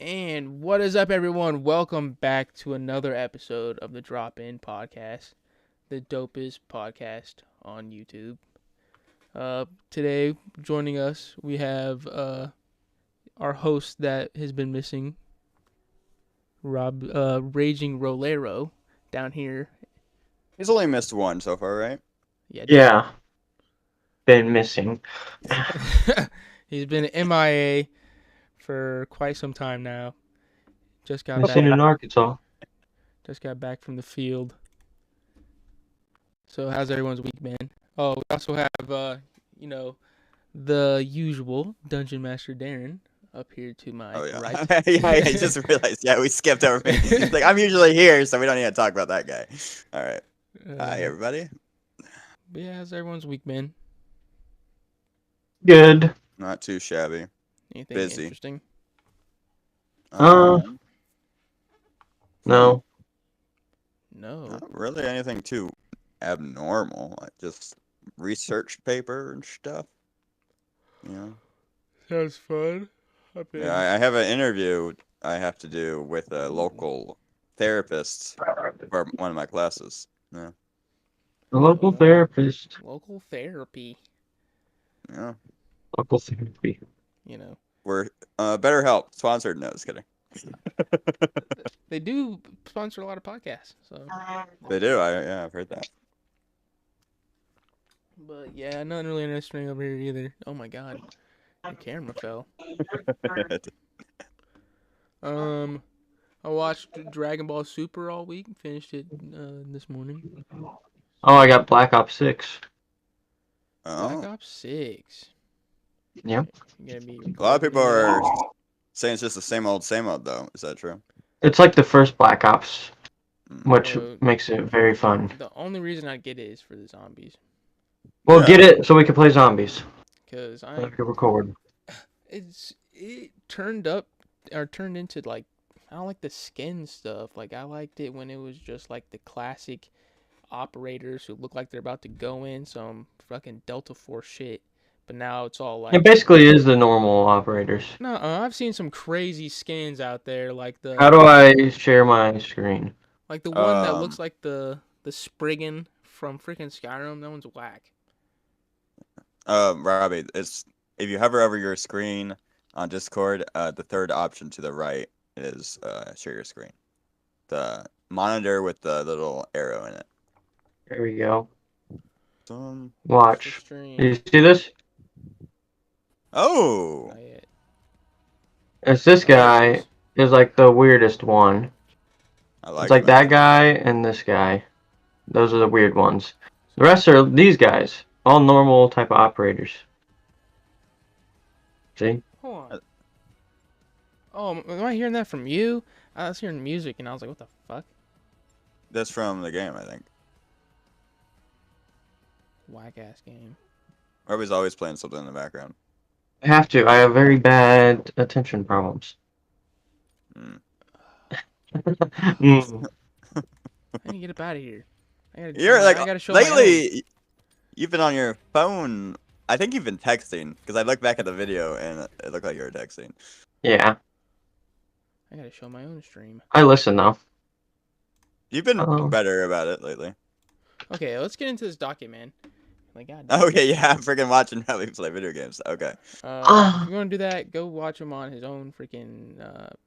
And what is up, everyone? Welcome back to another episode of the DropN podcast, the dopest podcast on YouTube. Today, joining us, we have our host that has been missing, Raging Rolero, down here. He's only missed one so far, right? Yeah, Yeah, been missing. he's been MIA for quite some time now. Just got Missing back. in Arkansas. Just got back from the field. So how's everyone's week been? Oh, we also have the usual Dungeon Master Darren up here to my Oh yeah. right. Yeah, I just realized. Yeah, we skipped over me. Like I'm usually here, so we don't need to talk about that guy. All right. Hi everybody. But yeah, how's everyone's week been? Good. Not too shabby. Anything Busy. interesting? No. No. Not really anything too abnormal. Like just research paper and stuff. Yeah. Sounds fun. Yeah, I have an interview I have to do with a local therapist for one of my classes. Yeah. A local therapist. Local therapy. Yeah. Local therapy. You know. We're BetterHelp sponsored. No, just kidding. They do sponsor a lot of podcasts, so. They do. I've heard that. But yeah, nothing really interesting over here either. Oh my god, the camera fell. I watched Dragon Ball Super all week. Finished it this morning. Oh, I got Black Ops 6. Black Ops 6. Yep. A lot of people are saying it's just the same old, though. Is that true? It's like the first Black Ops, which makes it very fun. The only reason I get it is for the zombies. Well, get it so we can play zombies. Cause I can record. It turned into like, I don't like the skin stuff. Like, I liked it when it was just like the classic operators who look like they're about to go in some fucking Delta Force shit. But now it's all like... It basically is the normal operators. No, I've seen some crazy skins out there, like the... How do I share my screen? Like the one that looks like the Spriggan from freaking Skyrim. That one's whack. Robbie, it's if you hover over your screen on Discord, the third option to the right is share your screen. The monitor with the little arrow in it. There we go. Watch. Do you see this? Oh! It's this guy is like the weirdest one. It's like that guy and this guy. Those are the weird ones. The rest are these guys. All normal type of operators. See? Hold on. Oh, am I hearing that from you? I was hearing music and I was like, what the fuck? That's from the game, I think. Whack ass game. Robbie's always playing something in the background. I have to. I have very bad attention problems. I need to get up out of here. I gotta show lately, you've been on your phone. I think you've been texting, because I looked back at the video and it looked like you were texting. Yeah. I gotta show my own stream. I listen, though. You've been better about it lately. Okay, let's get into this docket, man. Like, God. Okay, yeah, I'm freaking watching how we play video games. Okay. If you want to do that, go watch him on his own freaking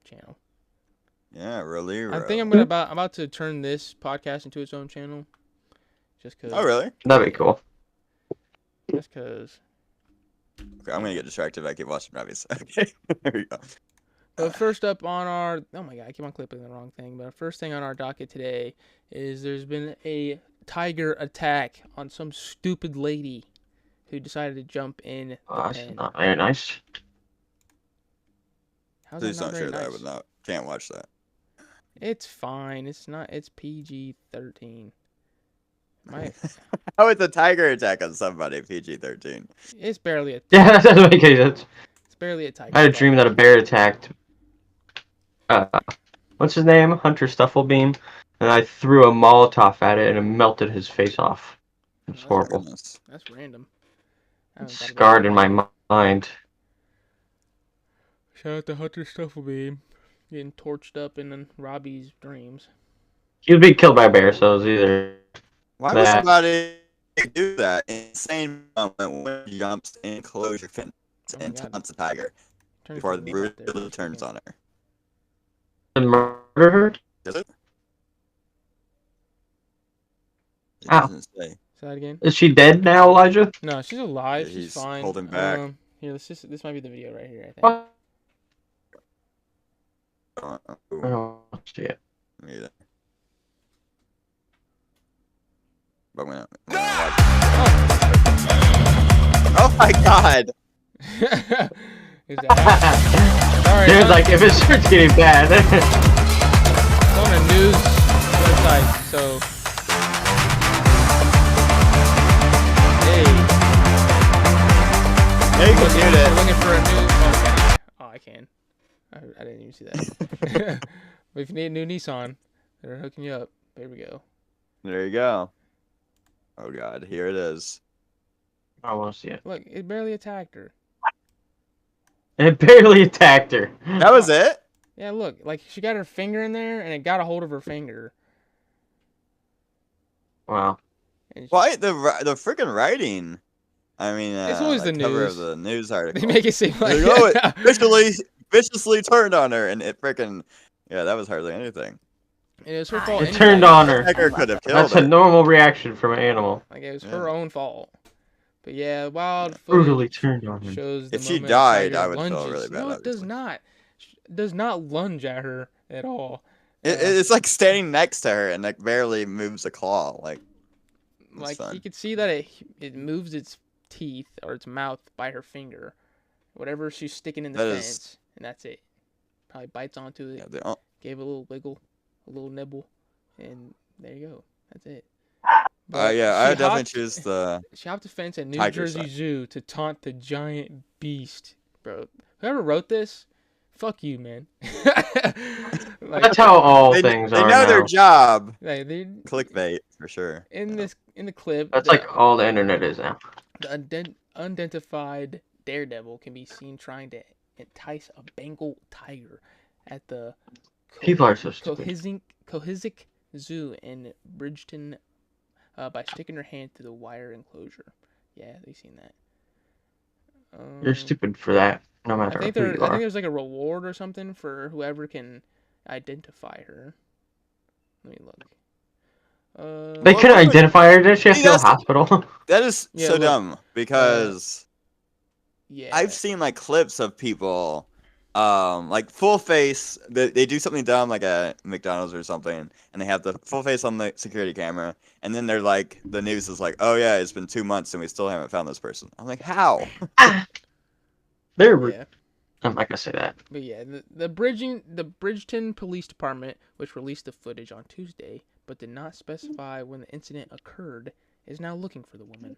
channel. Yeah, really. I think I'm about to turn this podcast into its own channel. Just cause. Oh, really? That'd be cool. Just cause. Okay, I'm gonna get distracted if I keep watching Robbie's. Okay, there we go. But first up on our... Oh my god, I keep on clipping the wrong thing. But first thing on our docket today is there's been a tiger attack on some stupid lady who decided to jump in the That's pen. not very nice. How's Please that not don't very share nice? that. Can't watch that. It's fine. It's not... It's PG-13. How is a tiger attack on somebody PG-13? It's barely a... Yeah, that doesn't make any sense. It's barely a tiger. I had a dream that a bear attacked. What's his name? Hunter Stufflebeam. And I threw a Molotov at it and it melted his face off. It's horrible. That's random. It's scarred in my mind. Shout out to Hunter Stufflebeam getting torched up in Robbie's dreams. He was being killed by a bear, so it was either. Why would somebody do that insane moment when he jumps in enclosure fence and taunts a tiger before the really turns on her? And murder her? Does it? It Ow. doesn't say. Say that again. Is she dead now, Elijah? No, she's alive. Yeah, she's he's fine. holding back. Here, this might be the video right here, I think. Oh. Oh, I don't see it. me either. But I'm gonna watch. Oh my god! Is that sorry, Dude's like, if it starts getting bad. it's on a news website, so Hey, you can mute we're it. looking for a new. Oh, I can. I didn't even see that. But if you need a new Nissan, they're hooking you up. There we go. There you go. Oh god, here it is. I want to see it. Look, it barely attacked her. And it barely attacked her. That was it? Yeah, look, like she got her finger in there, and it got a hold of her finger. Wow. And Why the freaking writing? I mean, It's always like the cover news. of the news article. they make it seem like viciously turned on her, and it freaking that was hardly anything. it was her fault. It turned on her. Tiger could have killed That's her. a normal reaction from an animal. Like it was Yeah. her own fault. But yeah, wild Brutally footage turned on her. shows the If she moment died, Tiger I would feel lunges. really bad, No, it does obviously. not. It does not lunge at her at all. It's like standing next to her and like barely moves a claw. Like fun. You could see that it moves its teeth or its mouth by her finger, whatever she's sticking in the That fence, and that's it. Probably bites onto it, gave it a little wiggle, a little nibble, and there you go. That's it. But I would definitely choose the. She hopped the fence at New Tiger Jersey side. Zoo to taunt the giant beast, bro. Whoever wrote this, fuck you, man. Like, That's how all They things know are now. their job. like, Clickbait for sure. in the clip. That's like all the internet is now. The unidentified daredevil can be seen trying to entice a Bengal tiger at the People are so stupid. Cohisic Zoo in Bridgeton by sticking her hand through the wire enclosure. Yeah, they've seen that. You're stupid for that, no I matter think who you I think are. there's like a reward or something for whoever can identify her. Let me look. They couldn't identify her. Did she have to go to the that's- hospital? That is Yeah, so look, dumb because Yeah. I've seen like clips of people, like full face. They do something dumb like at McDonald's or something, and they have the full face on the security camera, and then they're like, the news is like, oh yeah, it's been 2 months and we still haven't found this person. I'm like, how? They're. Yeah. I'm not gonna say that. But yeah, the Bridgeton Police Department, which released the footage on Tuesday, but did not specify when the incident occurred, is now looking for the woman.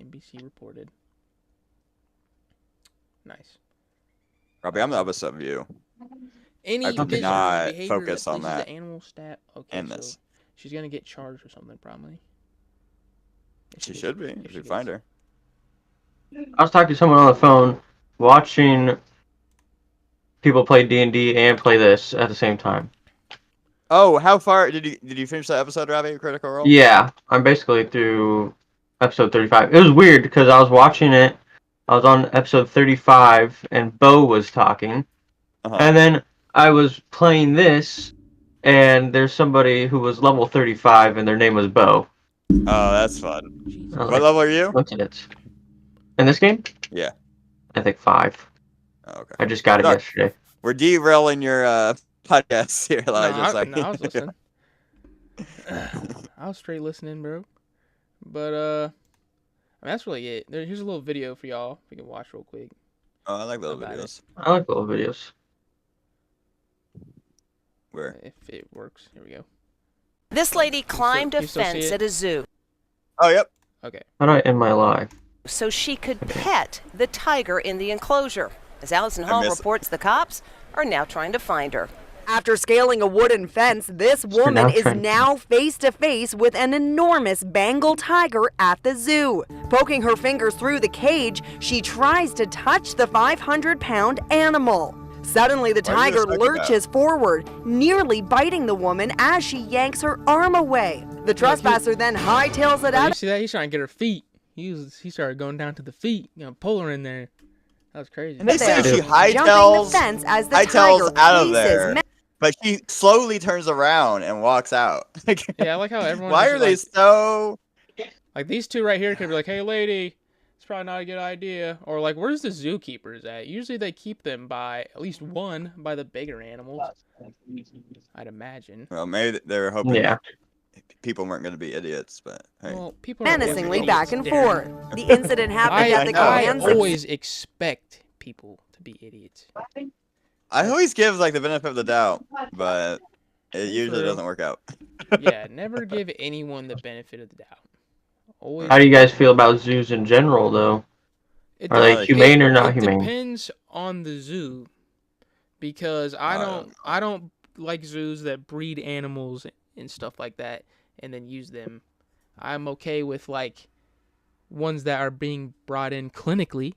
NBC reported. Nice. Robbie, I'm the opposite of you. Any I could visual not behavior focus that on pleases that the animal stat. Okay, and so this. she's gonna get charged or something probably. If She gets- should be if if she you find gets- her. I was talking to someone on the phone, watching people play D&D and play this at the same time. Oh, how far did you finish that episode, Robbie? Critical Role? Yeah, I'm basically through episode 35. It was weird because I was watching it. I was on episode 35 and Bo was talking. Uh-huh. And then I was playing this and there's somebody who was level 35 and their name was Bo. Oh, that's fun. Jesus. I was What like, level are you? coincidence. In this game? Yeah. I think 5. Oh, okay. I just got it Look. yesterday. We're derailing your podcast here, Elijah. I was listening. I was straight listening, bro. But I mean, that's really it. Here's a little video for y'all. If you can watch real quick. Oh, I like little About it. videos. I like little videos. Where? If it works. Here we go. This lady climbed a you still see fence it? at a zoo Oh, yep. Okay. How do I end my live? so she could pet the tiger in the enclosure. As Allison Hall miss- reports, the cops are now trying to find her. After scaling a wooden fence, this woman is now face to face with an enormous Bengal tiger at the zoo. Poking her fingers through the cage, she tries to touch the 500-pound animal. Suddenly, the What are you tiger talking about? lurches forward, nearly biting the woman as she yanks her arm away. The trespasser then hightails it Oh, out. you see that? He's trying to get her feet. He started going down to the feet, pull her in there. That was crazy. And they say she Jumping the hightails fence as the tiger out of chases there, but she slowly turns around and walks out. Yeah, I like how everyone. Why are they so? Like these two right here could be like, "Hey, lady, it's probably not a good idea," or like, "Where's the zookeepers at?" Usually they keep them by at least one by the bigger animals. I'd imagine. Well, maybe they were hoping Yeah. people weren't going to be idiots, but hey. Well, people are menacingly always back idiots, and Darren. forth. The incident happened at the I command always expect people to be idiots. I always give like the benefit of the doubt, but it usually True. doesn't work out. Yeah, never give anyone the benefit of the doubt. Always. How do you guys feel about zoos in general, though? Are they humane or not humane? It depends on the zoo, because I don't like zoos that breed animals and stuff like that and then use them. I'm okay with like ones that are being brought in clinically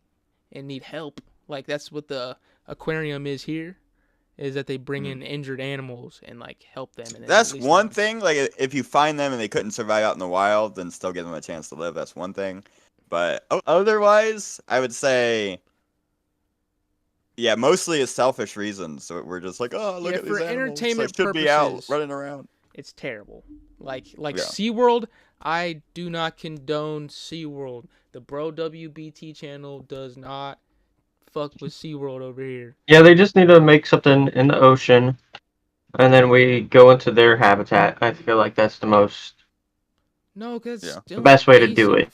and need help. Like that's what the aquarium is here, is that they bring in injured animals and like help them. And That's one thing. Like if you find them and they couldn't survive out in the wild, then still give them a chance to live. That's one thing. But otherwise, I would say, yeah, mostly it's selfish reasons. So we're just like, oh, look at these for animals. entertainment They should be out purposes, running around. It's terrible. Like Yeah. SeaWorld, I do not condone SeaWorld. The Bro WBT channel does not fuck with SeaWorld over here. Yeah, they just need to make something in the ocean, and then we go into their habitat. I feel like that's the most... No, because Yeah. the best way to do it.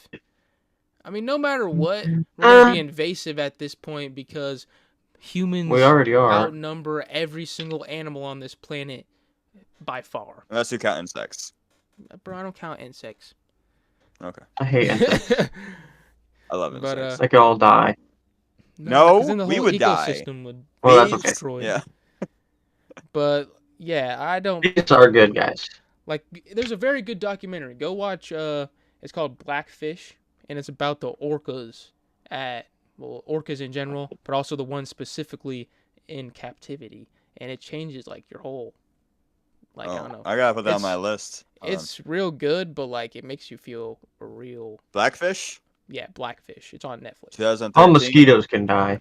I mean, no matter what, we're going to be invasive at this point because humans We already are. outnumber every single animal on this planet by far. Unless you count insects. Bro, I don't count insects. Okay. I hate insects. I love But, insects. They could all die. No, 'cause then the we whole would die. ecosystem would Well, that's be okay. destroyed. Yeah. But yeah, I don't These are good guys. like. There's a very good documentary. Go watch. It's called Blackfish, and it's about the orcas orcas in general, but also the ones specifically in captivity, and it changes like your whole. Like I don't know. I gotta put that on It's- my list. It's real good, but like it makes you feel real. Blackfish. Yeah, Blackfish. It's on Netflix. 2013. All mosquitoes can die.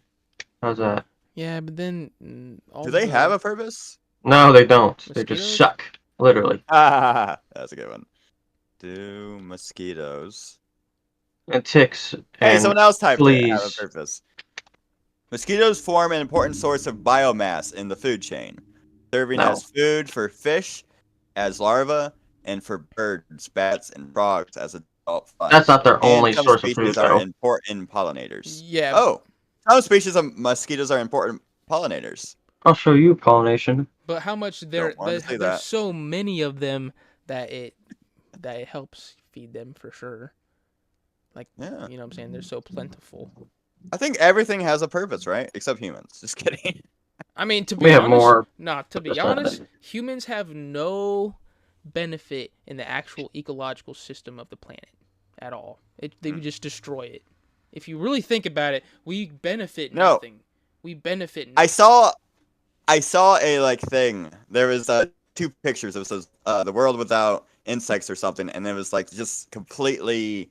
How's that? Yeah, but then Do they have a purpose? No, they don't. They Mosquitoes? just suck. Literally. Ah, that's a good one. Do mosquitoes? And ticks. Hey, And someone else typed it. Have a fleas. purpose. Mosquitoes form an important source of biomass in the food chain, serving No. as food for fish, as larvae, and for birds, bats, and frogs as adult flies. That's not their And only some source of species food, are though. important pollinators. Yeah. Oh, some species of mosquitoes are important pollinators. I'll show you pollination. But how much Don't want to see there's that. so many of them that it helps feed them for sure. Like Yeah. you know what I'm saying? They're so plentiful. I think everything has a purpose, right? Except humans. Just kidding. I mean, to be We have honest, more to be purpose than honest, that. humans have no benefit in the actual ecological system of the planet at all. They would just destroy it. If you really think about it, we benefit No. nothing. We benefit nothing. I saw a like thing. There was two pictures. It was the world without insects or something, and it was like just completely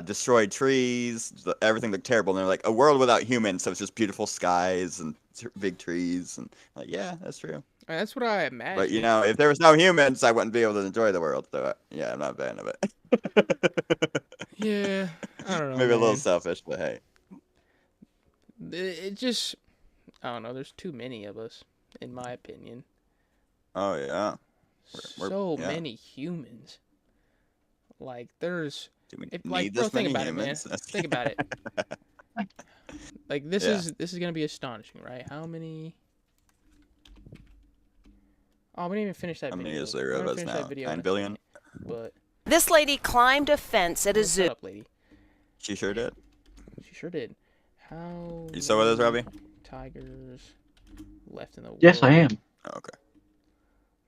destroyed trees. Everything looked terrible. And they're like a world without humans, so it's just beautiful skies and big trees. And like, yeah, that's true. That's what I imagine. But you know, if there was no humans, I wouldn't be able to enjoy the world. So yeah, I'm not a fan of it. Yeah, I don't know. Maybe a little man. selfish, but hey. It just, I don't know. There's too many of us, in my opinion. Oh yeah. So yeah. many humans. Like there's, Do we if, need like, bro, this think many about it, man. humans? Think about it. Like this Yeah. is gonna be astonishing, right? How many? Oh, we didn't even finish that How video. many is there We're of gonna us finish now? that video 9 in a billion? second, But This lady climbed a fence at a shut zoo. up, lady. She sure did. She sure did. How? You still with us, Robbie? many tigers left in the world? Yes, I am. Oh, okay.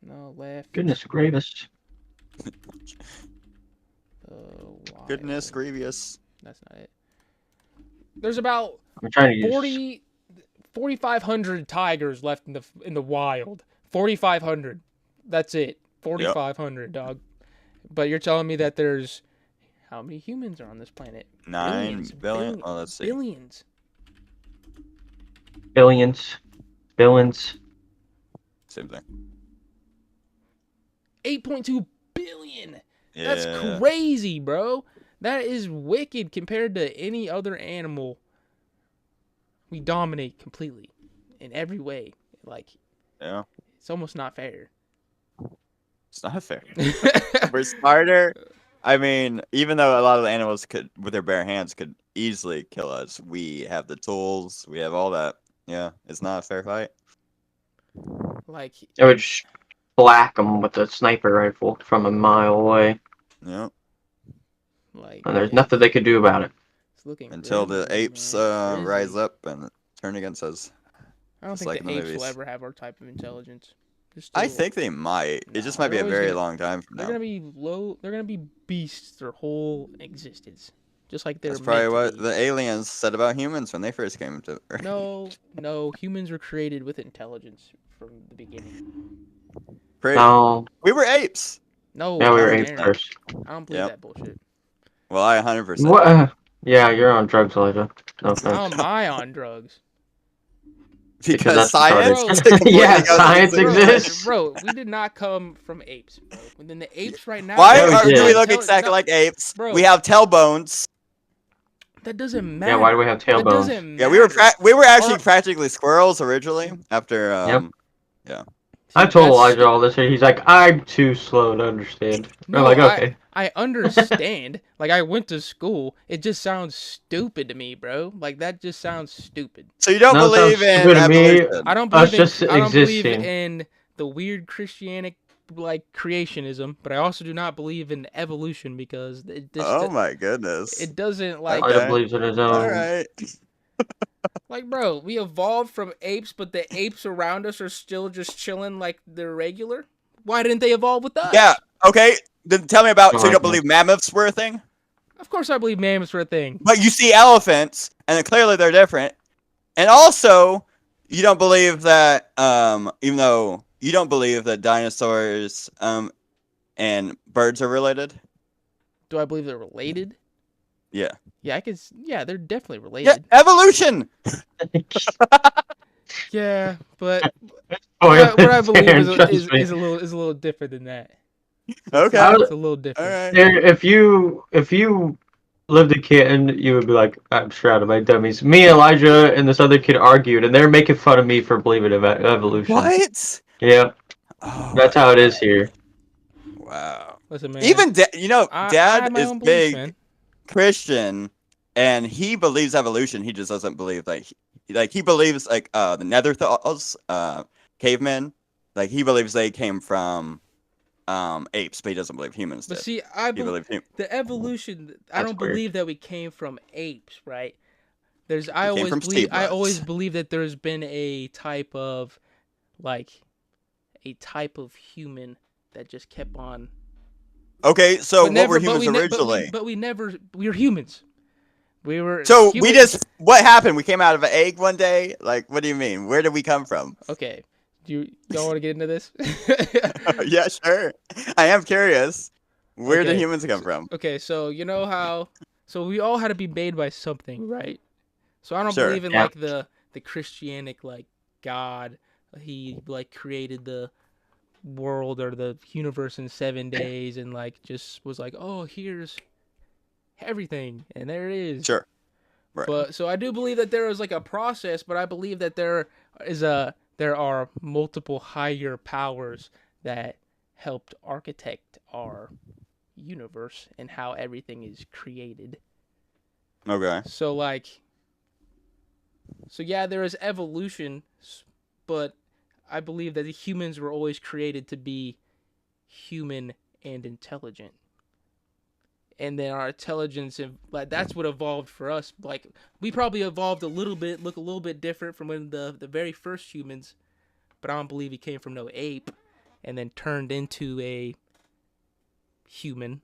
No left. Goodness gracious. Goodness Wild. grievous. That's not it. There's about I'm trying to use... 4,500 tigers left in the wild. 4,500. That's it. 4,500, dog. But you're telling me that there's how many humans are on this planet? 9 billion. Oh, let's see. Billions. Billions. Same thing. 8.2 billion. Yeah. That's crazy, bro. That is wicked compared to any other animal. We dominate completely in every way. Like, yeah, it's almost not fair. It's not fair. We're smarter. I mean, even though a lot of the animals could, with their bare hands, could easily kill us, we have the tools. We have all that. Yeah, it's not a fair fight. Like, I would black them with a sniper rifle from a mile away. Yeah. Like, And there's nothing they could do about it. It's looking until grim, the apes man. rise up and turn against us. I don't Just think like the in the apes will movies. ever have our type of intelligence. I think they might. It just might be a very long time from They're now. gonna be low. They're gonna be beasts their whole existence, just like they're. That's probably meant to what be. the aliens said about humans when they first came to Earth. No. Humans were created with intelligence from the beginning. No. We were apes. No. Yeah, we were man. apes first. I don't believe that bullshit. Well, I 100%. What? Yeah, you're on drugs, Elijah. No How offense. am I on drugs? Because Because that's science. retarded. completely Yeah, goes science against exists. Bro, we did not come from apes, bro. And then the apes right now. Why Yeah, we do we did. look exactly like apes? Bro. We have tailbones. That doesn't matter. Yeah, why do we have That tailbones? doesn't Yeah, matter. we were actually Our- practically squirrels originally. After I told That's- Elijah all this, and he's like, I'm too slow to understand. No, I'm like, okay. I understand. Like, I went to school. It just sounds stupid to me, bro. Like, that just sounds stupid. So you don't No, it believe sounds in stupid to me. evolution? I don't Us believe in, just I don't believe existing. in the weird Christianic, like, creationism, but I also do not believe in evolution because it just, Oh my goodness. it doesn't, like, Okay. Elijah believes in his own. All right. like, bro, we evolved from apes, but the apes around us are still just chilling like they're regular. Why didn't they evolve with us? Yeah. Okay. Then tell me about. Oh So you my don't believe mammoths were a thing? Of course I believe mammoths were a thing. But you see elephants, and then clearly they're different. And also, you don't believe that, even though you don't believe that dinosaurs, and birds are related. Do I believe they're related? Yeah. Yeah, yeah, they're definitely Yeah. related. Evolution. Yeah, but Oh, what I believe is trust me. a little different than that. Okay. It's a little All different. right. There, if you lived a kid, you would be like, I'm shrouded by dummies. Me, Elijah, and this other kid argued, and they're making fun of me for believing in evolution. What? Yeah, Oh, that's how it is here. wow. Listen, man. Even I Dad have my is own beliefs, big man. Christian, and he believes evolution. He just doesn't believe he believes the Neanderthals, cavemen. Like he believes they came from apes, but he doesn't believe humans But did. see, I He believe believed the evolution. I That's don't weird. believe that we came from apes, right? I came from always seabirds. believe that there's been a type of human that just kept on. Okay, so But what were never- but humans we ne- originally? But we were humans. We were. So humans. what happened? We came out of an egg one day? Like, what do you mean? Where did we come from? Okay. Don't want to get into this? Yeah, sure. I am curious. Where did Okay, humans come from? Okay, so you know how, so we all had to be made by something, right? So I don't Sure, believe in yeah. like the Christianic like God. He like created the world or the universe in 7 days and like just was like, oh, here's everything and there it is. Sure. Right. But so I do believe that there is like a process, but I believe that there are multiple higher powers that helped architect our universe and how everything is created. Okay. So yeah, there is evolution, but I believe that the humans were always created to be human and intelligent. And then our intelligence, like that's what evolved for us. Like we probably evolved a little bit, look a little bit different from when the very first humans, but I don't believe he came from no ape, and then turned into a human.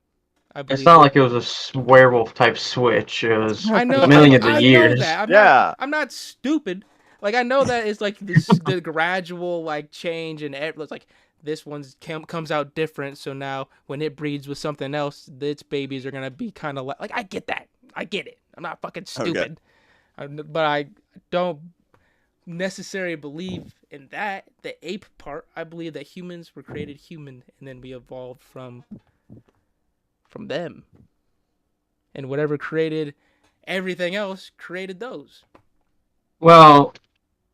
It's not like it was a werewolf type switch. It was I know, millions I of years. know that. Yeah. I'm not stupid. Like I know that it's like this the gradual like change and it's like this one's comes out different. So now when it breeds with something else, its babies are gonna be kind of like I get that. I get it. I'm not fucking stupid. Okay. But I don't necessarily believe in that. The ape part, I believe that humans were created human and then we evolved from them. And whatever created everything else created those. Well,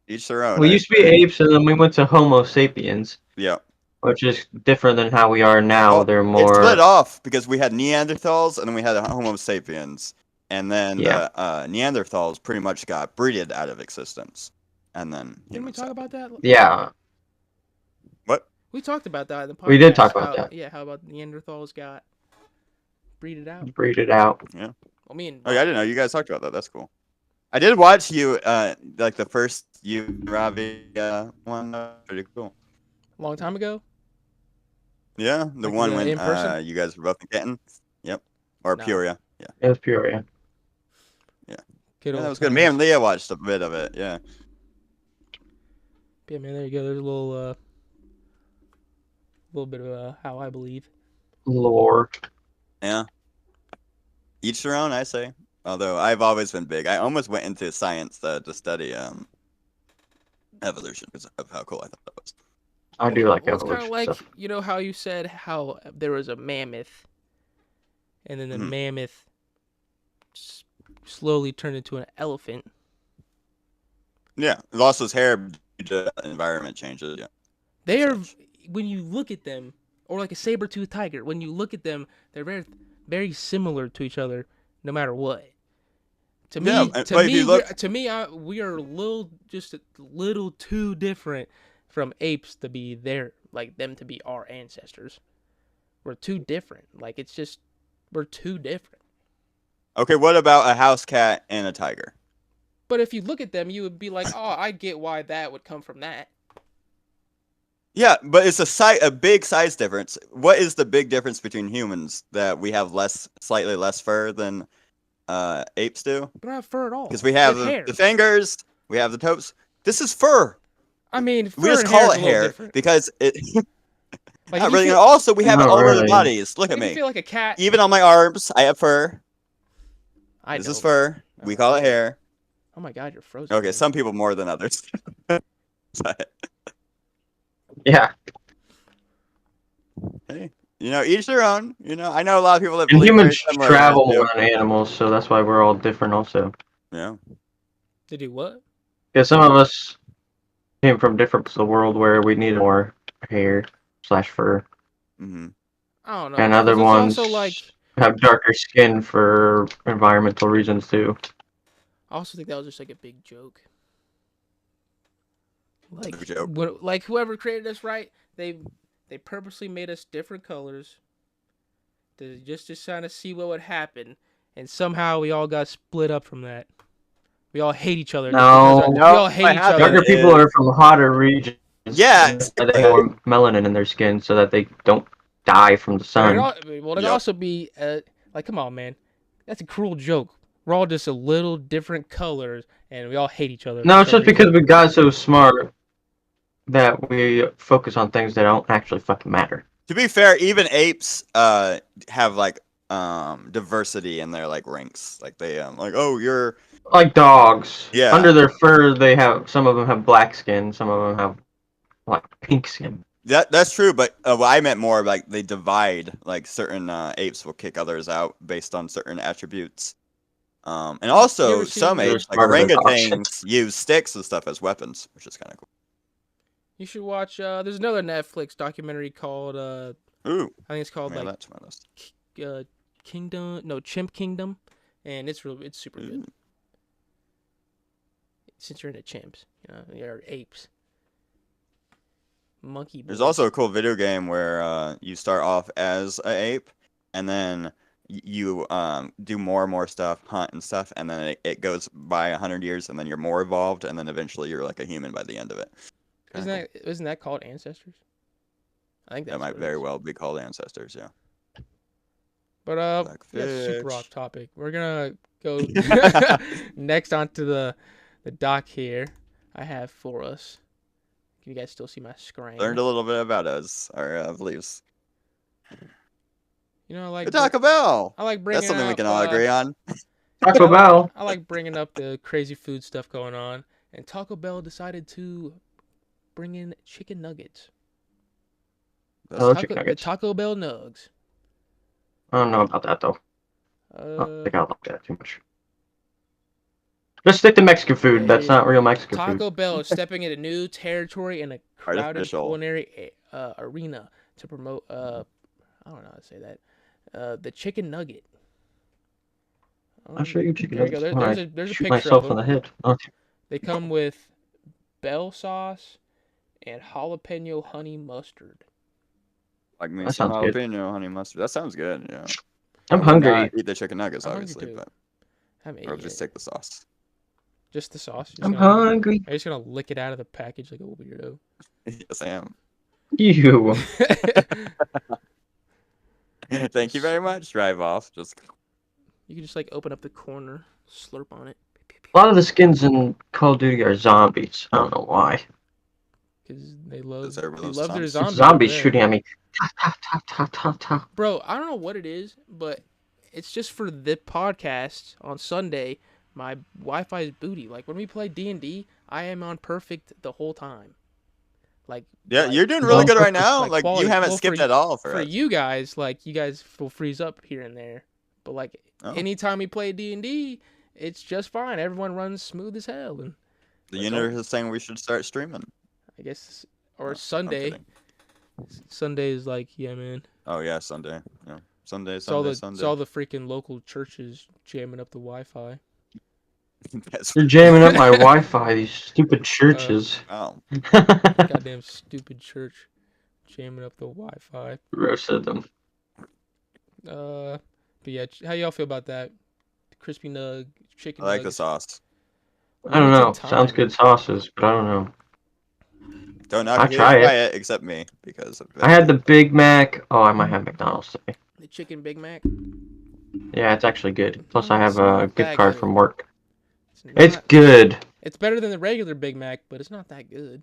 each their own. We used to be apes, and then we went to Homo sapiens. Yeah. Which is different than how we are now. Well, they're more. It split off because we had Neanderthals and then we had Homo sapiens, and then the Neanderthals pretty much got breeded out of existence, and then. Didn't we talk about that? Yeah. What? We talked about that in the podcast. We did talk about that. Yeah, how about Neanderthals got breeded out? Breeded out. Yeah. I mean. Oh yeah, I didn't know you guys talked about that. That's cool. I did watch you like the first Ravi one. Pretty cool. A long time ago. Yeah, the like one when in-person? you guys were both in Kenton. Yep. Or Peoria. Yeah. It was Peoria. Yeah. Good that old was good. Me and Leah watched a bit of it. Yeah. Yeah, man. There you go. There's a little bit of how I believe. Lore. Yeah. Each their own, I say. Although I've always been big. I almost went into science to study evolution because of how cool I thought that was. I do like evolution. It's kind of like stuff. You know how you said how there was a mammoth, and then the mammoth slowly turned into an elephant. Yeah, it lost his hair due to environment changes. Yeah, they are. When you look at them, or like a saber-toothed tiger, when you look at them, they're very, very similar to each other, no matter what. To me, we are just a little too different from apes to be them to be our ancestors. We're too different. Like we're too different. Okay, what about a house cat and a tiger? But if you look at them, you would be like, oh, I get why that would come from that. Yeah, but it's a big size difference. What is the big difference between humans that we have slightly less fur than apes do? We don't have fur at all. Because we have the fingers, we have the toes. This is fur. I mean, we just call it hair because it. Like not really. Also, we have it all over the bodies. Look at me. You feel like a cat. Even on my arms, I have fur. This is fur. We call it hair. Oh my God, you're frozen. Okay, some people more than others. Yeah. Hey, each their own. I know a lot of people that. And humans travel more than animals, so that's why we're all different, also. Yeah. They do what? Because some of us came from different parts of the world where we needed more hair/fur. Mm-hmm. I don't know. And other ones also have darker skin for environmental reasons too. I also think that was just like a big joke. Joke. Like whoever created us, right? They purposely made us different colors just to kind of see what would happen, and somehow we all got split up from that. We all hate each other. No, we all hate each other. Darker people are from hotter regions. Yeah, they have more melanin in their skin so that they don't die from the sun. It'd also be like, come on, man, that's a cruel joke. We're all just a little different colors, and we all hate each other. No, it's just because we got so smart that we focus on things that don't actually fucking matter. To be fair, even apes have like diversity in their like ranks. Like they you're like dogs. Yeah. Under their fur, some of them have black skin, some of them have like pink skin. That's true, but what I meant more like they divide. Like certain apes will kick others out based on certain attributes. And also some apes, like orangutans, use sticks and stuff as weapons, which is kind of cool. You should watch. There's another Netflix documentary called. Ooh. I think it's called that's my list. Chimp Kingdom, and it's super good. Since you're into chimps, you're apes. Monkey. There's also a cool video game where you start off as an ape, and then you do more and more stuff, hunt and stuff, and then it goes by 100 years, and then you're more evolved, and then eventually you're like a human by the end of it. Isn't that called Ancestors? I think that might very well be called Ancestors, yeah. But that's super off topic. We're gonna go next onto the dock here. I have for us. Can you guys still see my screen? Learned a little bit about us, our beliefs. You know, I like Taco Bell. I like bringing That's something up, we can all agree on. Taco Bell. I like bringing up the crazy food stuff going on, and Taco Bell decided to bring in chicken nuggets. Chicken nuggets. The Taco Bell nugs. I don't know about that though. I don't think I like that too much. Just stick to Mexican food. That's not real Mexican food. Taco Bell is stepping into new territory in a crowded Artificial. culinary arena to promote. I don't know how to say that. The chicken nugget. I'll show you chicken There you nuggets. go. There's a Shoot picture myself of in them. the head. Oh. They come with bell sauce and jalapeno honey mustard. Like me That some sounds good. jalapeno honey mustard. That sounds good. Yeah. I'm I would hungry. not eat the chicken nuggets, I'm obviously, hungry, but I haven't or eaten just it. take the sauce. Just the sauce. I'm hungry. Are you just gonna lick it out of the package like a weirdo? Yes, I am. You. Thank you very much. Drive off. Just You can just like open up the corner, slurp on it. A lot of the skins in Call of Duty are zombies. I don't know why. Because they love Deserve their those zombies. Zombies over there. shooting at me. Ta, ta, ta, ta, ta, ta. Bro, I don't know what it is, but it's just for the podcast on Sunday. My Wi-Fi is booty. Like when we play D&D, I am on perfect the whole time. Like you're doing really good right now. like Like quality. you haven't Well, skipped for- at all for For us. you guys, like you guys will freeze up here and there, but like Oh. anytime we play D&D, it's just fine. Everyone runs smooth as hell, and The universe is saying we should start streaming. I guess or I'm Sunday. kidding. Sunday is like, yeah, man. Oh yeah, Sunday. Yeah, Sunday, It's all Sunday. the freaking local churches jamming up the Wi-Fi. That's They're jamming up my Wi-Fi. These stupid churches. oh. Goddamn stupid church jamming up the Wi-Fi. Roasted them. But yeah, how y'all feel about that? Crispy nug, chicken. I like the nuggets. sauce. I don't know. Take time. Sounds good sauces, but I don't know. Don't knock I'll me try try it except me because of I had the Big Mac. Oh, I might have McDonald's today. The chicken Big Mac. Yeah, it's actually good. Plus, I It's have a not gift that card good. from work. It's It's not- good. It's better than the regular Big Mac, but it's not that good.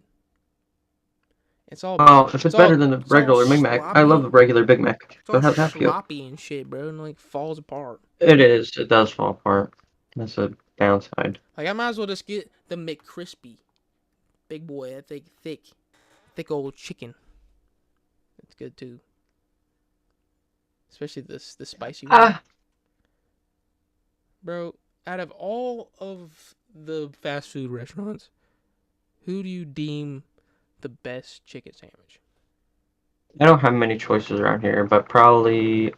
It's all. Oh, if it's all- better than the it's all regular Big Mac, I sloppy. love the regular Big Mac. It's all But how's that feel? sloppy and shit, bro, and like falls apart. It is. It does fall apart. That's a downside. Like I might as well just get the McCrispy, big boy, that thick old chicken. It's good too. Especially the spicy one. Ah, Bro, out of all of the fast food restaurants, who do you deem the best chicken sandwich? I don't have many choices around here, but probably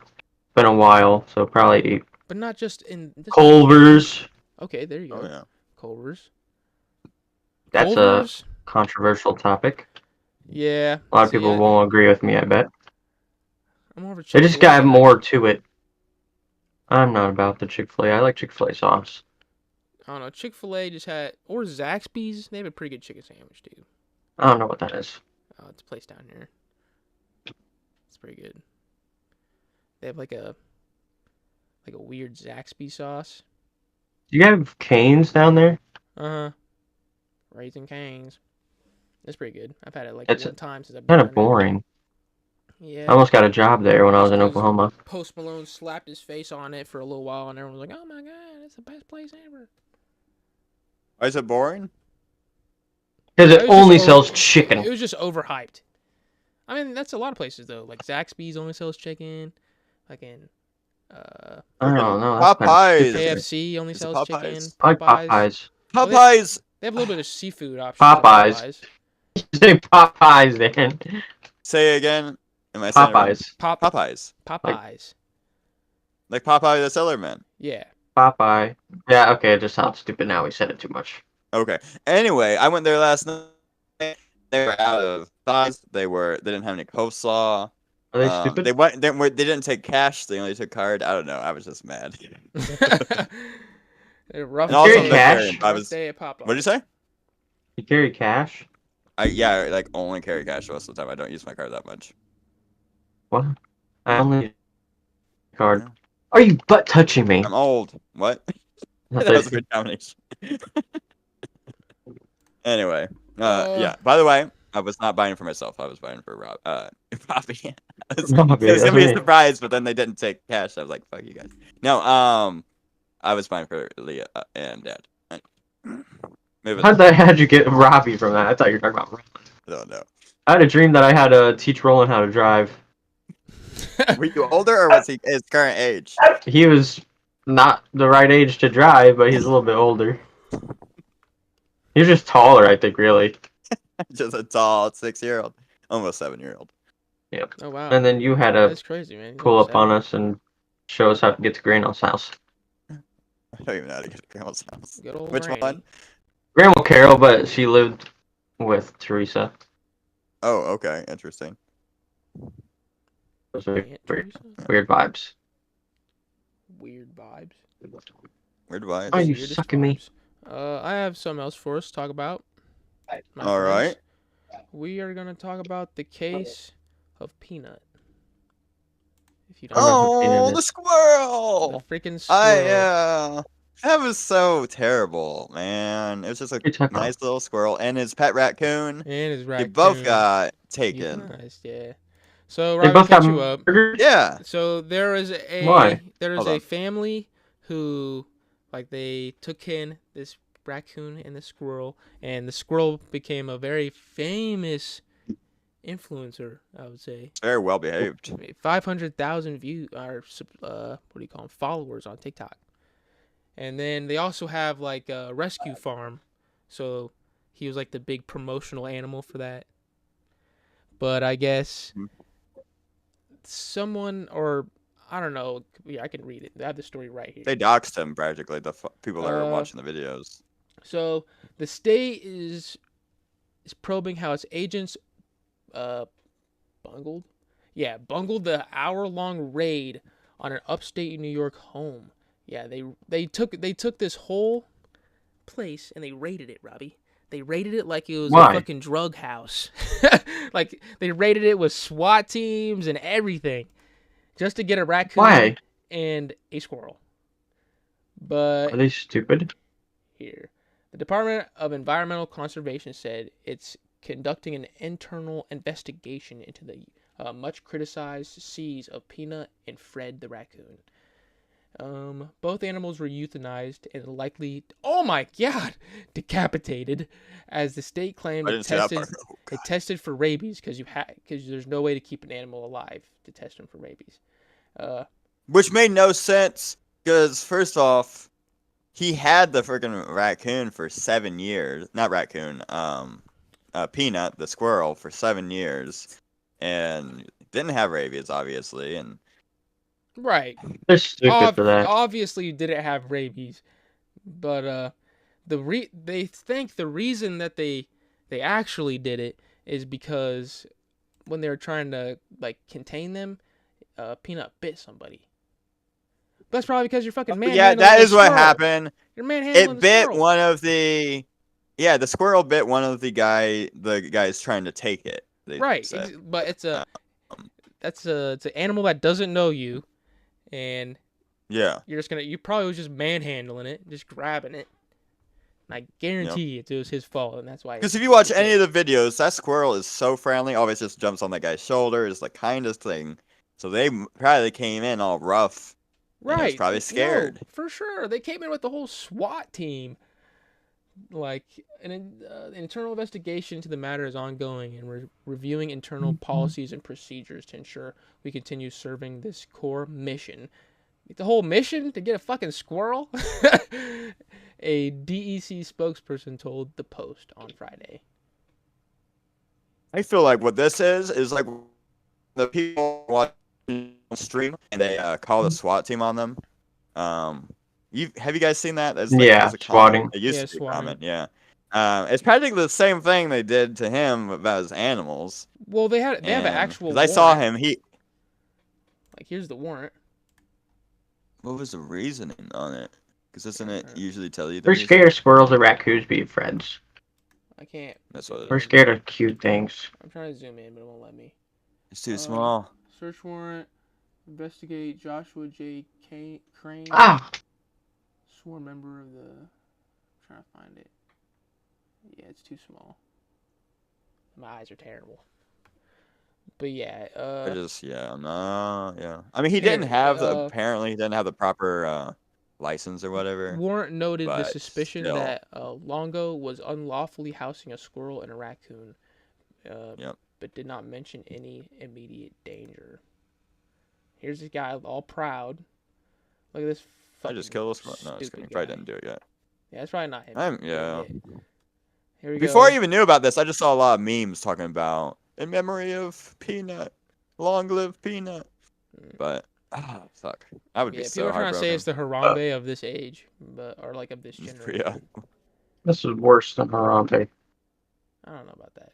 been a while, so probably But not just in this Culver's. Okay, there you go. Oh yeah. Culver's. That's Culver's? a controversial topic. Yeah. A lot of see, people won't agree with me, I bet. I'm more of a They just Chick-fil-A gotta have guy. more to it. I'm not about the Chick-fil-A. I like Chick-fil-A sauce. I don't know. Chick-fil-A just had, or Zaxby's. They have a pretty good chicken sandwich too. I don't know what that is. Oh, it's a place down here. It's pretty good. They have like a weird Zaxby sauce. Do you have Cane's down there? Uh-huh. Raising Cane's. It's pretty good. I've had it like It's one time since I've been Kind of down here. boring. Yeah. I almost got a job there when I was in Just 'cause Oklahoma. Post Malone slapped his face on it for a little while, and everyone was like, "Oh my god, it's the best place ever." Why is it boring? Because It it was just only over- sells chicken. It was just overhyped. I mean, that's a lot of places though. Like Zaxby's only sells chicken. Like in I don't know. That's kind Popeyes. of stupid. KFC only Is it sells Popeyes? chicken. I like Popeyes. Well, Popeyes. They have a little bit of seafood options. at Popeyes. Say Popeyes, then. Say it again. Am I saying it wrong? Popeyes. Popeyes. Popeyes. Like Popeye the Sailor Man. Yeah. Popeye. Yeah, okay, it just sounds stupid now. We said it too much. Okay. Anyway, I went there last night. They were out of thighs. They didn't have any coleslaw. Are they stupid? They didn't take cash. They only took card. I don't know. I was just mad. A rough And also Carry the cash? variant, I was. day at Popeyes. What did you say? You carry cash? I like only carry cash most of the time. I don't use my card that much. What? I only use card. Yeah. Are you butt touching me? I'm old. What? That was a good combination. Anyway, yeah. By the way, I was not buying for myself. I was buying for Robbie. It was gonna be a surprise, but then they didn't take cash. I was like, "Fuck you guys." No, I was buying for Leah and Dad. How'd you get Robbie from that? I thought you were talking about Roland. I don't know. I had a dream that I had to teach Roland how to drive. Were you older, or was he his current age? He was not the right age to drive, but he's a little bit older. He was just taller, I think, really. Just a tall 6-year-old, almost 7-year-old. Yep. Oh wow. And then you had to That's crazy, man. pull up on us and show us how to get to Grandma's house. I don't even know how to get to Grandma's house. Good old Which Granny. one? Grandma Carol, but she lived with Teresa. Oh, okay, interesting. Those are Aunt weird, Teresa? weird vibes. Weird vibes. Where do I? Are you Weirdest sucking me? vibes. I have something else for us to talk about. my All friends. right. We are gonna talk about the case of Peanut. If you don't Oh, the squirrel! the freaking squirrel. That was so terrible, man. It was just a nice little squirrel and his pet raccoon. And his raccoon. They both got taken. Euthanized, yeah. So They Robbie, both catch got you up. murdered? Yeah. So there is a Why? Hold on. family who, like, they took in this raccoon and the squirrel, and the squirrel became a very famous influencer, I would say. Very well behaved. 500,000 views or followers on TikTok. And then they also have like a rescue farm, so he was like the big promotional animal for that. But I guess someone, or I don't know, yeah, I can read it. I have the story right here. They doxed him practically. The people that are watching the videos. So the state is probing how its agents bungled the hour-long raid on an upstate New York home. Yeah, they took this whole place and they raided it, Robbie. They raided it like it was a fucking drug house. Like they raided it with SWAT teams and everything, just to get a raccoon and a squirrel. But are they stupid? Here, the Department of Environmental Conservation said it's conducting an internal investigation into the much criticized seas of Peanut and Fred the raccoon. Both animals were euthanized and likely, oh my god, decapitated, as the state claimed it tested for rabies because there's no way to keep an animal alive to test them for rabies. Which made no sense because first off, he had the freaking raccoon for 7 years. Not raccoon, Peanut, the squirrel, for 7 years, and didn't have rabies, obviously, and. Right. They're stupid for that. Obviously, you didn't have rabies, but they think the reason that they actually did it is because when they were trying to like contain them, Peanut bit somebody. That's probably because you're fucking manhandling. Yeah, that is what happened. You're manhandling. It bit one of the. Yeah, the squirrel bit one of the guys trying to take it. Right, but it's an animal that doesn't know you. And yeah, you probably was just manhandling it, just grabbing it. And I guarantee it was his fault, and that's why. Because if you watch any of the videos, that squirrel is so friendly. Always just jumps on that guy's shoulder. Is the kindest thing. So they probably came in all rough. Right. Was probably scared. No, for sure, they came in with the whole SWAT team. Like an internal investigation into the matter is ongoing, and we're reviewing internal policies and procedures to ensure we continue serving this core mission. The whole mission to get a fucking squirrel? A DEC spokesperson told the Post on Friday. I feel like what this is like the people watching the stream and they call the SWAT team on them. Have you guys seen that? As swatting. It used to be common, yeah. It's practically the same thing they did to him about his animals. Well, they have an actual warrant. I saw him, here's the warrant. What was the reasoning on it? Because doesn't it usually tell you? We're scared squirrels and raccoons be friends. I can't. That's what it is. We're scared of cute things. I'm trying to zoom in, but it won't let me. It's too small. Search warrant. Investigate Joshua J. Crane. Ah! Sworn member of the. I'm trying to find it. Yeah. it's too small. My eyes are terrible. But yeah, yeah. I mean, he didn't have apparently he didn't have the proper license or whatever. Warrant noted the but suspicion still. that Longo was unlawfully housing a squirrel and a raccoon, but did not mention any immediate danger. Here's this guy all proud. Look at this. I just killed this one. No, he probably didn't do it yet. Yeah, it's probably not him. Here we Before go. I even knew about this, I just saw a lot of memes talking about in memory of Peanut, long live Peanut. But fuck, I would be so people are trying to say it's the Harambe of this age, or like of this generation. Yeah. This is worse than Harambe. I don't know about that.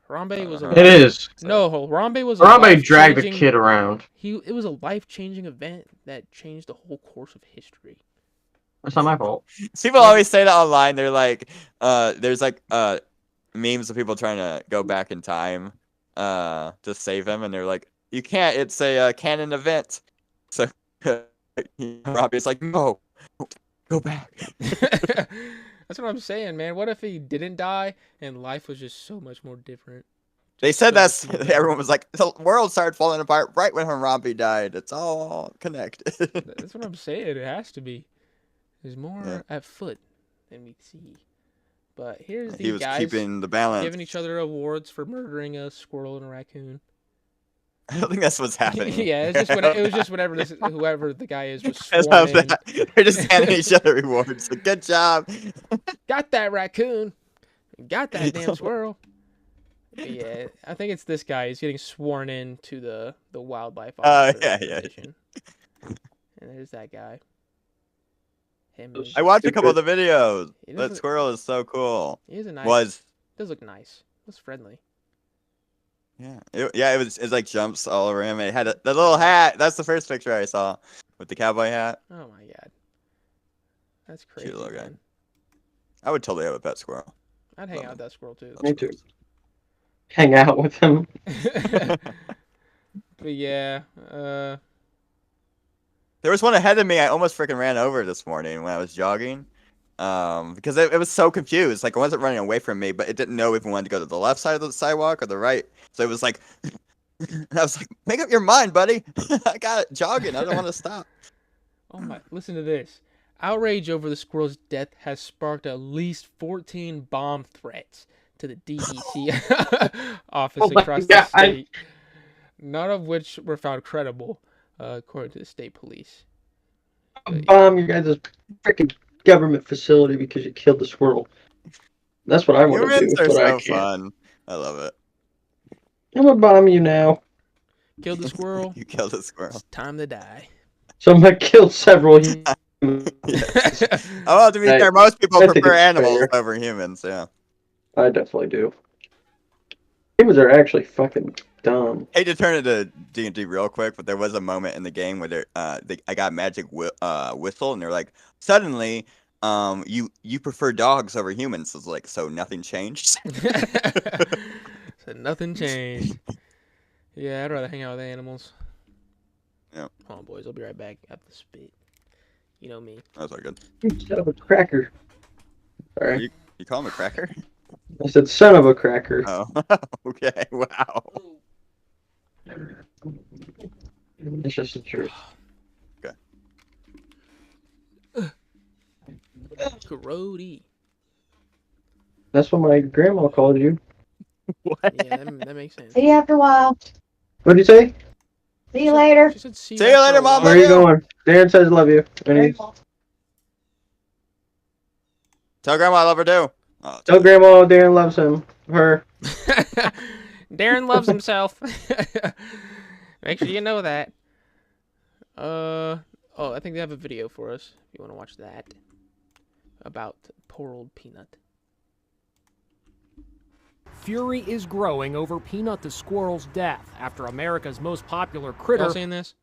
Harambe was It is. No, Harambe was. Harambe dragged the kid around. It was a life-changing event that changed the whole course of history. That's not my fault. People always say that online. They're like, there's like memes of people trying to go back in time to save him, and they're like, you can't. It's a canon event. So Robbie's like, no, go back. That's what I'm saying, man. What if he didn't die and life was just so much more different? They said everyone was like, the world started falling apart right when Harambe died. It's all connected. That's what I'm saying. It has to be. There's more at foot than we see. But here's these guys keeping the balance, giving each other awards for murdering a squirrel and a raccoon. I don't think that's what's happening. Yeah, it was just whenever whoever the guy is was sworn in. They're just handing each other rewards. Like, good job. Got that raccoon. Got that damn squirrel. Yeah, I think it's this guy. He's getting sworn in to the wildlife position. And there's that guy. I watched a couple of the videos. That squirrel is so cool. He is a nice. Does look nice. Looks friendly. Yeah, it was like jumps all over him. It had the little hat. That's the first picture I saw with the cowboy hat. Oh my god, that's crazy. Cute little guy. I would totally have a pet squirrel. I'd hang out with that squirrel too. Me too. Hang out with him. But yeah, there was one ahead of me. I almost freaking ran over this morning when I was jogging. Because it was so confused. Like, it wasn't running away from me, but it didn't know if it wanted to go to the left side of the sidewalk or the right. So it was like, I was like, make up your mind, buddy. I got it jogging. I don't want to stop. Oh my, listen to this. Outrage over the squirrel's death has sparked at least 14 bomb threats to the DEC office across the state. None of which were found credible, according to the state police. Bomb you guys' freaking government facility because you killed the squirrel. That's what I want to do. Humans are so fun. I love it. I'm gonna bomb you now. Killed the squirrel. You killed the squirrel. It's time to die. So I'm gonna kill several humans. Oh, to be fair, most people prefer animals over humans. Yeah. I definitely do. Humans are actually fucking dumb. Hate to turn it to D&D real quick, but there was a moment in the game where I got magic whistle, and they're like, suddenly, you prefer dogs over humans. So it's like, so nothing changed. So nothing changed. Yeah, I'd rather hang out with animals. Yeah. Hold on, boys. I'll be right back at the spit. You know me. That's all good. Son of a cracker. Sorry. You call him a cracker? I said son of a cracker. Oh, okay. Wow. It's just the truth. Okay. Grody. That's what my grandma called you. What? Yeah, that makes sense. See you after a while. What'd you say? See you later. She said, see you later, Mom. Where are you going? Darren says love you. Tell Grandma I love her too. Oh, tell Grandma Darren loves him. Her. Darren loves himself. Make sure you know that. Oh, I think they have a video for us. If you want to watch that. About poor old Peanut. Fury is growing over Peanut the squirrel's death after America's most popular critter. Y'all seeing this?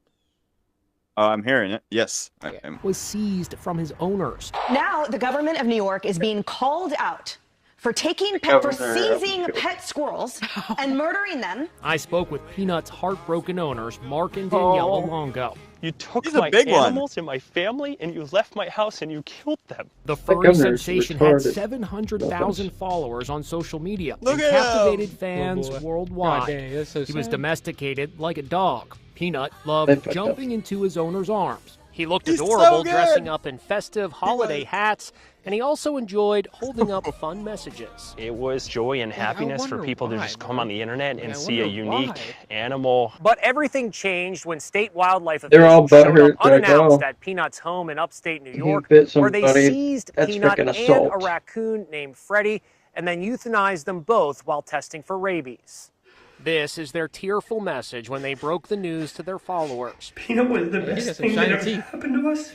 Oh, I'm hearing it. Yes. Okay. Was seized from his owners. Now the government of New York is being called out for seizing pet squirrels and murdering them. I spoke with Peanut's heartbroken owners, Mark and Daniela Longo. You took He's a my big one. animals and my family, and you left my house and you killed them. The furry sensation had 700,000 followers on social media Look and at captivated him. fans God worldwide. dang, that's so He was sad. domesticated like a dog. Peanut loved jumping into his owner's arms. He looked He's so adorable good. dressing up in festive holiday hats, and he also enjoyed holding up fun messages. It was joy and happiness for wonder people to why, just come man. on the internet and I see a wonder unique why. animal. But everything changed when state wildlife They're all officials showed up butthurt, like, unannounced oh, at Peanut's home in upstate New he York, bit where they somebody. seized That's Peanut freaking and assault. a raccoon named Freddie, and then euthanized them both while testing for rabies. This is their tearful message when they broke the news to their followers. Peanut was the He best has some thing that shiny ever teeth. happened to us.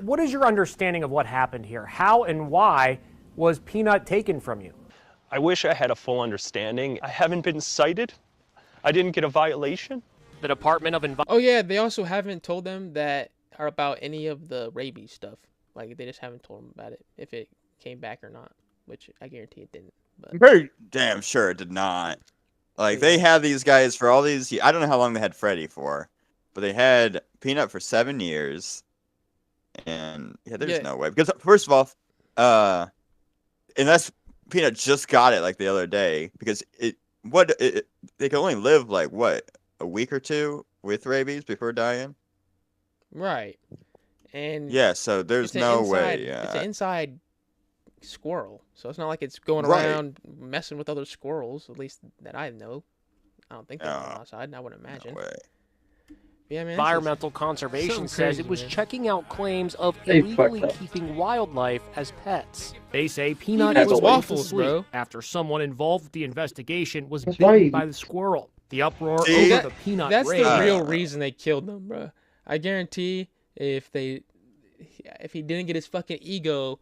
What is your understanding of what happened here? How and why was Peanut taken from you? I wish I had a full understanding. I haven't been cited. I didn't get a violation. The Department of Oh yeah, they also haven't told them that or about any of the rabies stuff. Like they just haven't told them about it, if it came back or not, which I guarantee it didn't. But I'm pretty damn sure it did not. Like they had these guys for all these. I don't know how long they had Freddy for, but they had Peanut for 7 years. And yeah, there's no way, because first of all, unless Peanut just got it like the other day, because they can only live like what, a week or two with rabies before dying. right, and Yeah, so there's no way. It's an inside squirrel, so it's not like it's going Right. around messing with other squirrels. At least that I know. I don't think they're on the outside. I wouldn't imagine. No way. Yeah, man. Environmental Conservation so says crazy, it was man. checking out claims of They illegally fucked up. keeping wildlife as pets. They say Peanut Even was with waffles, asleep bro. after someone involved with the investigation was That's bitten right. by the squirrel. The uproar See? over the Peanut That's raid. the real reason they killed them, bro. I guarantee if he didn't get his fucking ego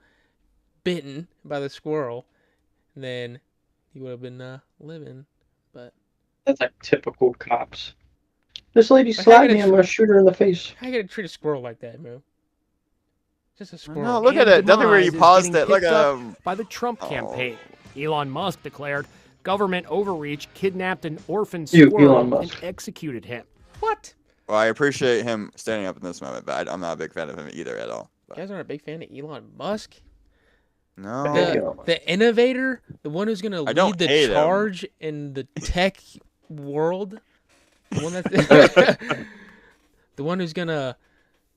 bitten by the squirrel, then he would have been living. But That's like typical cops. This lady But how slapped could me. it- I'm gonna shoot her in the face. how you gonna treat a squirrel like that, bro? Just a squirrel. No, look at And it. Nothing where you demise is paused getting it. Look picked at up by the Trump campaign. Elon Musk declared government overreach kidnapped an orphan You, squirrel Elon and Musk. executed him. What? Well, I appreciate him standing up in this moment, but I'm not a big fan of him either at all. You guys aren't a big fan of Elon Musk? No. The innovator, the one who's gonna I don't lead the hate him. charge in the tech world, the one that, the one who's gonna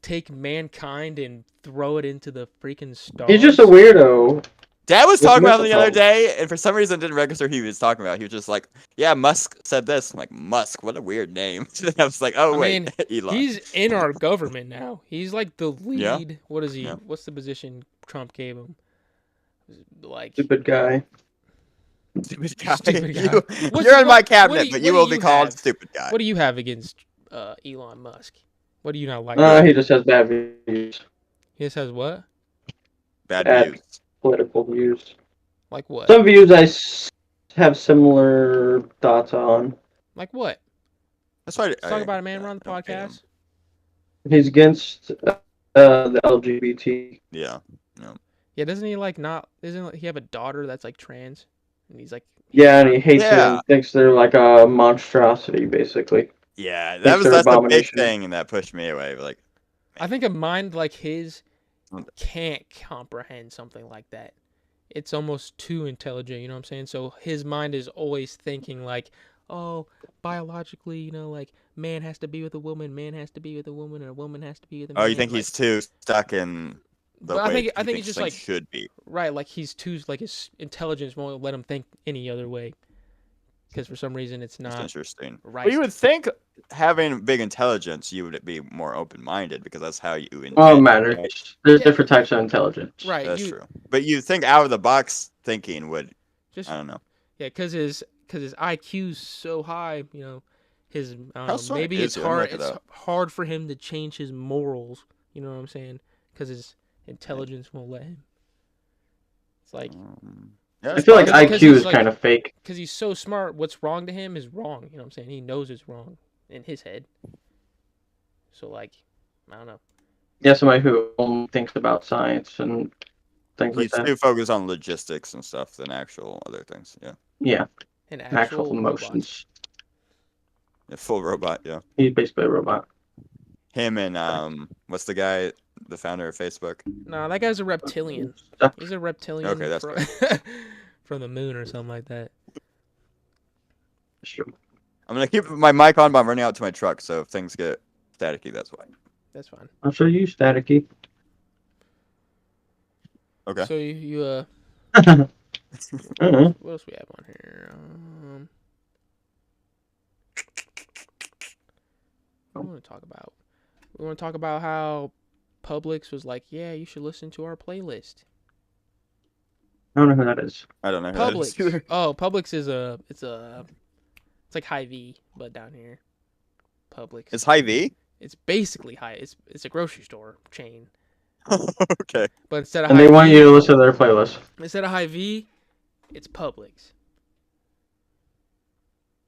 take mankind and throw it into the freaking stars. He's just a weirdo. Dad was With talking about him the mental other day, and for some reason it didn't register who he was talking about. He was just like, yeah, Musk said this. I'm like, Musk, what a weird name. I was like, oh, I wait, mean, Elon. he's in our government now. He's like the lead. Yeah. What is he? Yeah. What's the position Trump gave him? Like Stupid guy. Stupid guy. Stupid guy. You're in my what cabinet, do but what you do will be called have? stupid guy. What do you have against Elon Musk? What do you not like? He just has bad views. He just has what? Bad Bad views. political views. Like what? Some views have similar thoughts on. Like what? That's why. Let's talk about it, man. We're on the I don't hate him. podcast. He's against the LGBT. Yeah. Yeah, doesn't he like not? Doesn't he have a daughter that's like trans? And he's like, Yeah, and he hates it Yeah. and thinks they're like a monstrosity, basically. Yeah, Thinks that's they're the big abomination. thing, and that pushed me away. Like, I think a mind like his can't comprehend something like that. It's almost too intelligent, you know what I'm saying? So his mind is always thinking like, oh, biologically, you know, like man has to be with a woman, man has to be with a woman, and a woman has to be with a man. oh, you think like, he's too stuck in the But way I think he it's just thinks like should be. right, like he's too like his intelligence won't let him think any other way. Because for some reason it's That's not interesting. right. Well, you would think having big intelligence, you would be more open-minded because that's how you. Well, it invent, matters. right? There's Yeah. different types of intelligence. Right. That's you, true. But you think out of the box thinking would. Just I don't know. yeah, because his IQ's so high, you know, his I How don't know, smart maybe is it's he? Let me hard. look it It's up. hard for him to change his morals. You know what I'm saying? Because his intelligence won't let him. It's like Yeah, I it's feel like possible. Because IQ he's is like- kind of fake. because he's so smart. What's wrong to him is wrong. You know what I'm saying? He knows it's wrong in his head. So like, I don't know. Yeah, somebody who only thinks about science and things like He's that. too focused on logistics and stuff than actual other things. Yeah. Yeah, An actual actual emotions. A full robot. Yeah. He's basically a robot. him and what's the guy, the founder of Facebook? Nah, that guy's a reptilian. He's a reptilian. Okay, that's from the moon or something like that. Sure. I'm gonna keep my mic on, but I'm running out to my truck, so if things get staticky, that's why. That's fine. I'll show you staticky. Okay. So you Uh-huh. what else we have on here? What do we want to talk about? We want to talk about how Publix was like, yeah, you should listen to our playlist. I don't know who that is. I don't know who that is Publix. either. Oh, Publix is it's like Hy-Vee, but down here. Publix. It's Hy-Vee? It's basically it's a grocery store chain. Okay. But instead of And they Hy-Vee, want you to listen to their playlist. instead of Hy-Vee, it's Publix.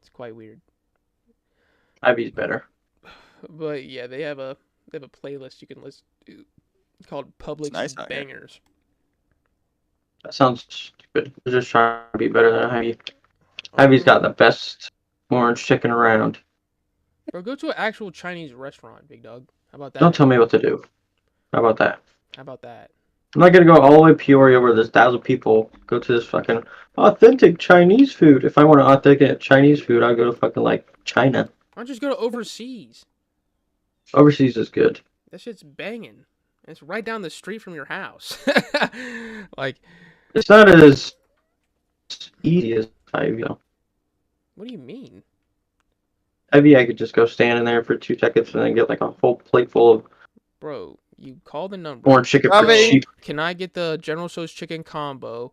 It's quite weird. Ivy's better. But yeah, they have a playlist you can listen to. It's called Publix nice out here. Bangers. That sounds stupid. They're just trying to be better than Ivy. Ivy's got the best orange chicken around. Bro, go to an actual Chinese restaurant, big dog. How about that? Don't tell me what to do. How about that? How about that? I'm not gonna go all the way to Peoria where there's 1,000 people go to this fucking authentic Chinese food. If I want authentic Chinese food, I'll go to fucking like China. Why don't you just go to overseas? Overseas is good. That shit's banging. It's right down the street from your house. Like, It's not as easy as Ivy. what do you mean? Ivy, I could just go stand in there for 2 seconds and then get like a whole plate full of Bro, you call the number. orange chicken for Ivy! cheap. Can I get the General Tso's chicken combo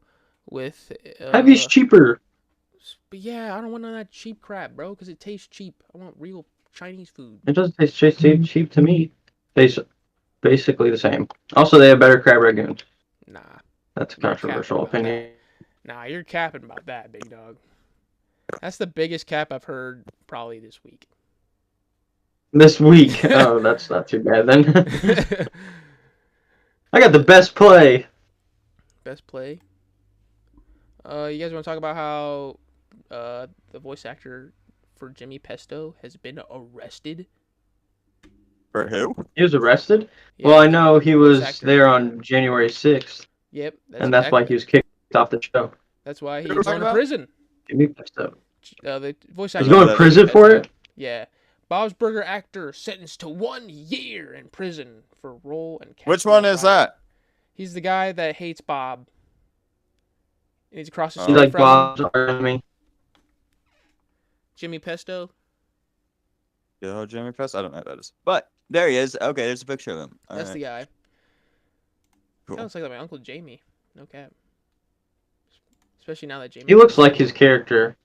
with... Ivy's cheaper. But yeah, I don't want none of that cheap crap, bro, because it tastes cheap. I want real Chinese food. It doesn't taste cheap to me. Tastes basically the same. Also, they have better crab ragoon. Nah. That's a You're controversial capping about opinion. Nah, you're capping about that, big dog. That's the biggest cap I've heard probably this week. This week. Oh, that's not too bad then. I got the best play. Best play. You guys want to talk about how the voice actor for Jimmy Pesto has been arrested? For who? He was arrested? Yeah, Well, I know he voice was actor. there on January 6th, Yep. and that's why he was kicked off the show. That's why Who he's was going talking to about? prison. Jimmy Pesto. The voice He's actor. going to prison for it? Yeah. Bob's Burger actor sentenced to 1 year in prison for role and Which one is that? He's the guy that hates Bob. And he's across the Oh. street He's like from Bob's enemy. Jimmy Pesto. Yo, Jimmy Pesto? I don't know who that is. But there he is. Okay, there's a picture of him. All That's right. the guy. Cool. Sounds like my Uncle Jamie. No cap. Especially now that Jamie. He looks like his character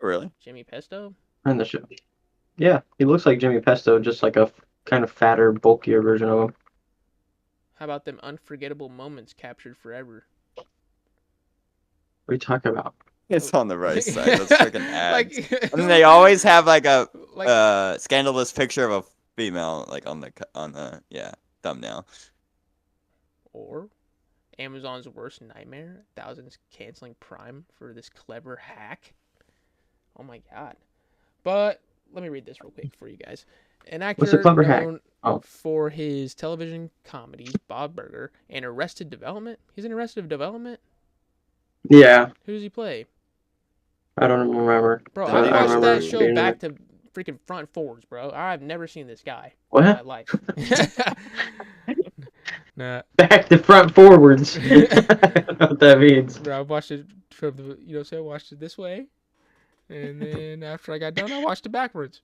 Really? Jimmy Pesto. in the show. Yeah, he looks like Jimmy Pesto, just like a kind of fatter, bulkier version of him. How about them unforgettable moments captured forever? What are you talking about? It's on the right side. That's freaking ads. Like, And they always have like a like, scandalous picture of a female like on the thumbnail. or Amazon's worst nightmare: thousands canceling Prime for this clever hack. Oh my god! But let me read this real quick for you guys. An actor What's a clever hack? known Oh. for his television comedy Bob Burger and Arrested Development. He's in Arrested Development. Yeah, Who does he play? I don't remember. Bro, I I watched remember that show being in back it. to freaking front forwards, bro. I've never seen this guy in What? my life. Nah, Back to front forwards. I don't know what that means. bro, I watched it from the, I watched it this way, and then after I got done, I watched it backwards.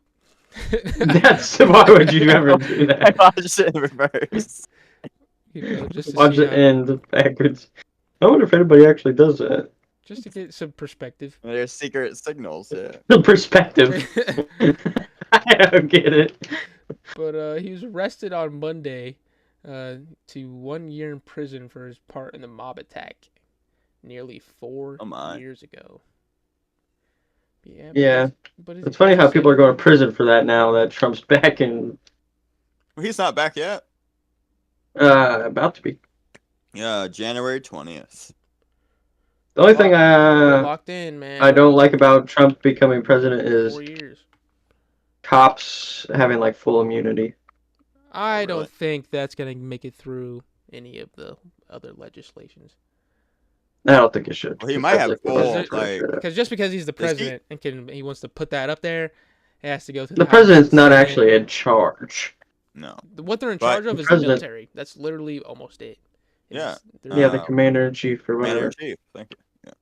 That's why would you ever do I that? watched it in reverse. Just to Watch see it how- end backwards. I wonder if anybody actually does that. just to get some perspective. There's secret signals. Yeah. The perspective. I don't get it. But he was arrested on Monday to 1 year in prison for his part in the mob attack nearly 4 Oh my. years ago. Yeah. Yeah. But It's funny how people are going to prison for that now that Trump's back and Well, he's not back yet. about to be. Yeah, January 20th. The only thing locked in, man. I don't like about Trump becoming president is 4 years. cops having like full immunity. I don't think that's going to make it through any of the other legislations. I don't think it should. Well, he might have full, because just because he's the president and he wants to put that up there, it has to go through the president's not actually in charge. No. What they're in charge of is the military. That's literally almost it. Yeah. The commander-in-chief or whatever. Commander-in-chief, thank you. Yeah.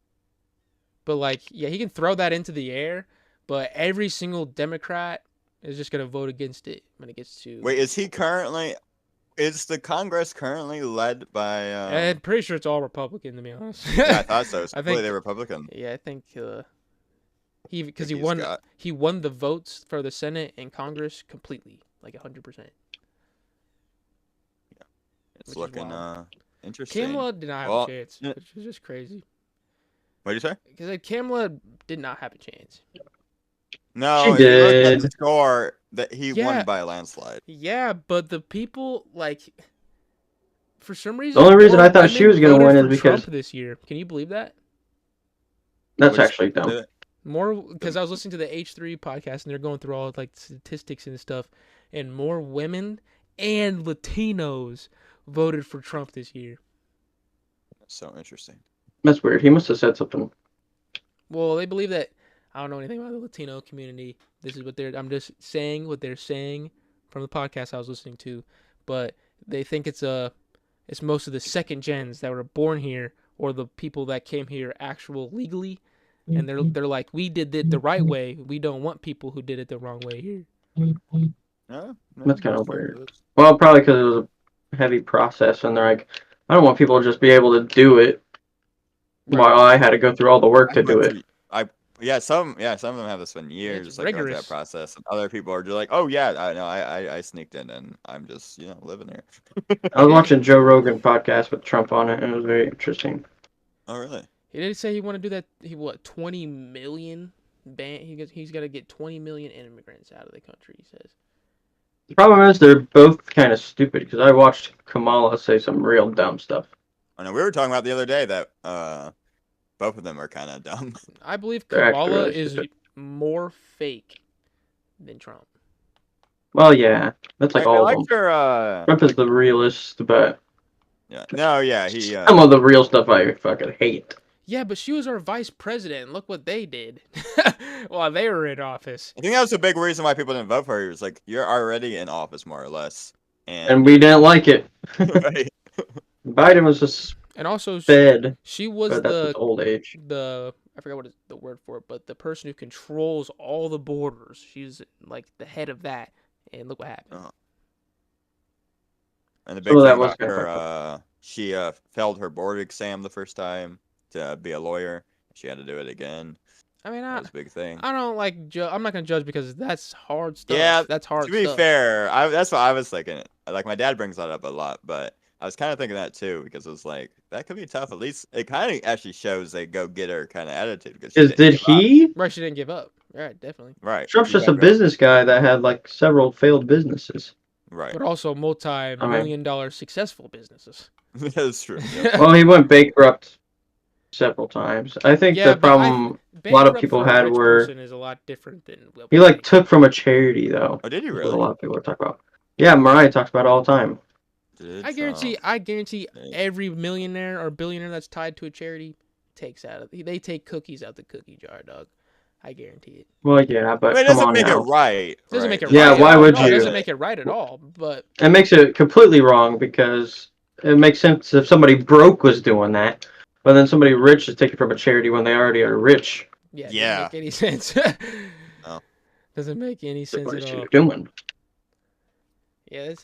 But, like, yeah, he can throw that into the air, but every single Democrat is just going to vote against it when it gets to... Wait, is the Congress currently led by... I'm pretty sure it's all Republican, to be honest. Yeah, I thought so. It's completely Republican. Yeah, I think... he won the votes for the Senate and Congress completely, like 100%. Yeah, it's looking interesting. Kamala did not have a chance, which is just crazy. What did you say? Because Kamala did not have a chance. No, she did. The score that he won by a landslide. Yeah, but the people for some reason. The only reason I thought she was going to win is because Trump this year. Can you believe that? That's actually dumb. More because I was listening to the H3 podcast and they're going through all statistics and stuff, and more women and Latinos voted for Trump this year. That's so interesting. That's weird. He must have said something. Well, they believe that. I don't know anything about the Latino community. This is what I'm just saying what they're saying from the podcast I was listening to, but they think it's most of the second gens that were born here or the people that came here legally, and they're like, we did it the right way. We don't want people who did it the wrong way here. No, that's kind of weird. Well, probably because it was a heavy process, and they're like, I don't want people to just be able to do it while I had to go through all the work to do it. Some of them have to spend years going through that process, and other people are just like, "Oh yeah, I sneaked in, and I'm just living here." I was watching Joe Rogan podcast with Trump on it, and it was very interesting. Oh really? He did say he want to do that. 20 million ban? He's got to get 20 million immigrants out of the country. He says. The problem is they're both kind of stupid because I watched Kamala say some real dumb stuff. I know we were talking about the other day that both of them are kind of dumb. I believe Kamala is more fake than Trump. Well, yeah, that's like all of them. Her, Trump is the realist, but some of the real stuff I fucking hate. Yeah, but she was our vice president. Look what they did while they were in office. I think that was a big reason why people didn't vote for her. It was like, you're already in office, more or less, and we didn't like it. Right. Biden was just. And also, she was the old age. I forgot what is the word for it, but the person who controls all the borders. She's like the head of that. And look what happened. And the big thing about her, she failed her board exam the first time to be a lawyer. She had to do it again. I mean, that was a big thing. I don't I'm not gonna judge because that's hard stuff. Yeah, that's hard. To be fair, that's what I was thinking. Like my dad brings that up a lot, but. I was kind of thinking that too because it was like that could be tough. At least it kind of actually shows a go-getter kind of attitude. Did he? Right, she didn't give up. Right, definitely. Right. Trump's just a business guy that had like several failed businesses. Right. But also multi-million-dollar successful businesses. That's true. Yeah. Well, he went bankrupt several times. I think the problem a lot of people had were is a lot different than he took from a charity though. Oh, did he really? A lot of people talk about. Yeah, Mariah talks about it all the time. I guarantee every millionaire or billionaire that's tied to a charity they take cookies out the cookie jar, dog. I guarantee it. Well, yeah, but it doesn't make it right. It doesn't make it right. Yeah, why would you? It doesn't make it right at all. But it makes it completely wrong because it makes sense if somebody broke was doing that, but then somebody rich is taking from a charity when they already are rich. Yeah. Doesn't make any sense. No. Doesn't make any sense at all. Doing. Yeah,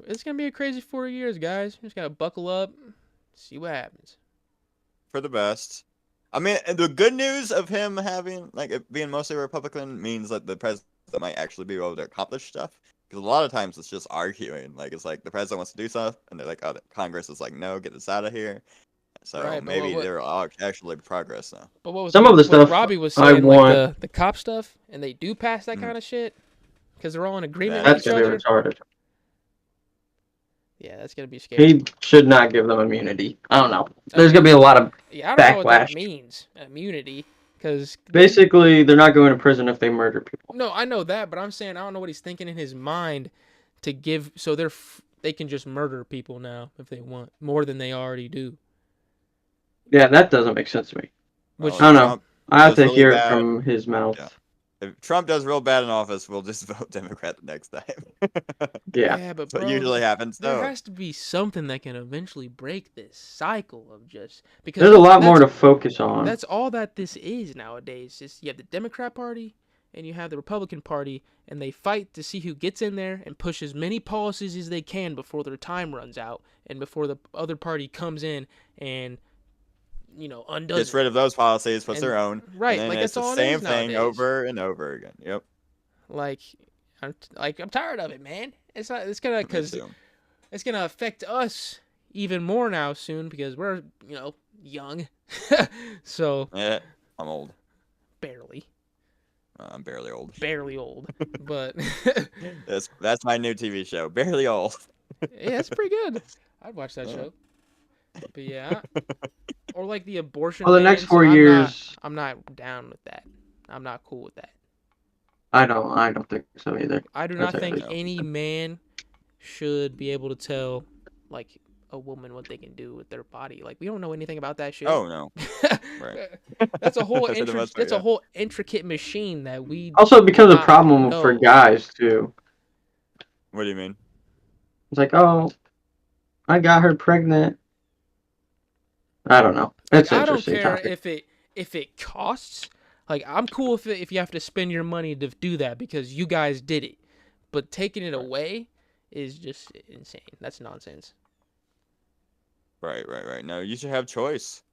it's going to be a crazy 4 years, guys. You just got to buckle up, see what happens. For the best. I mean, the good news of him having, it being mostly Republican means that the president might actually be able to accomplish stuff. Because a lot of times it's just arguing. It's like the president wants to do stuff, and they're like, oh, the Congress is like, no, get this out of here. So maybe there will actually be progress now. But what was some of the stuff Robbie was saying, the cop stuff, and they do pass that kind of shit? Because they're all in agreement with each other? That's going to be retarded. Yeah, that's going to be scary. He should not give them immunity. I don't know. There's going to be a lot of I don't backlash. know what that means, immunity. Because basically, they're not going to prison if they murder people. No, I know that, but I'm saying I don't know what he's thinking in his mind to give, so they can just murder people now if they want, more than they already do. Yeah, that doesn't make sense to me. Which I don't know. I have to really hear bad. it from his mouth. Yeah. If Trump does real bad in office, we'll just vote Democrat the next time. Yeah. but That's what bro, usually happens. There has to be something that can eventually break this cycle of just because there's a lot more to focus on. That's all that this is nowadays. Is you have the Democrat Party and you have the Republican Party, and they fight to see who gets in there and push as many policies as they can before their time runs out and before the other party comes in and undoes gets rid of those policies, puts their own. Right, and then like it's that's all the it same is thing nowadays. over and over again. Yep. I'm tired of it, man. It's gonna affect us even more now soon because we're young. So yeah, I'm old. Barely. I'm barely old. Barely old, but that's my new TV show. Barely old. Yeah, that's pretty good. I'd watch that show. But yeah, or like the abortion. Well, the next 4 years, I'm not down with that. I'm not cool with that. I don't think so either. I do not think any man should be able to tell like a woman what they can do with their body. Like we don't know anything about that shit. Oh no. Right. That's a whole a whole intricate machine that we also it becomes a problem for guys too. What do you mean? It's like, oh, I got her pregnant. I don't know. It's I don't interesting care topic. if it costs. Like I'm cool if you have to spend your money to do that because you guys did it, but taking it away is just insane. That's nonsense. Right. No, you should have choice.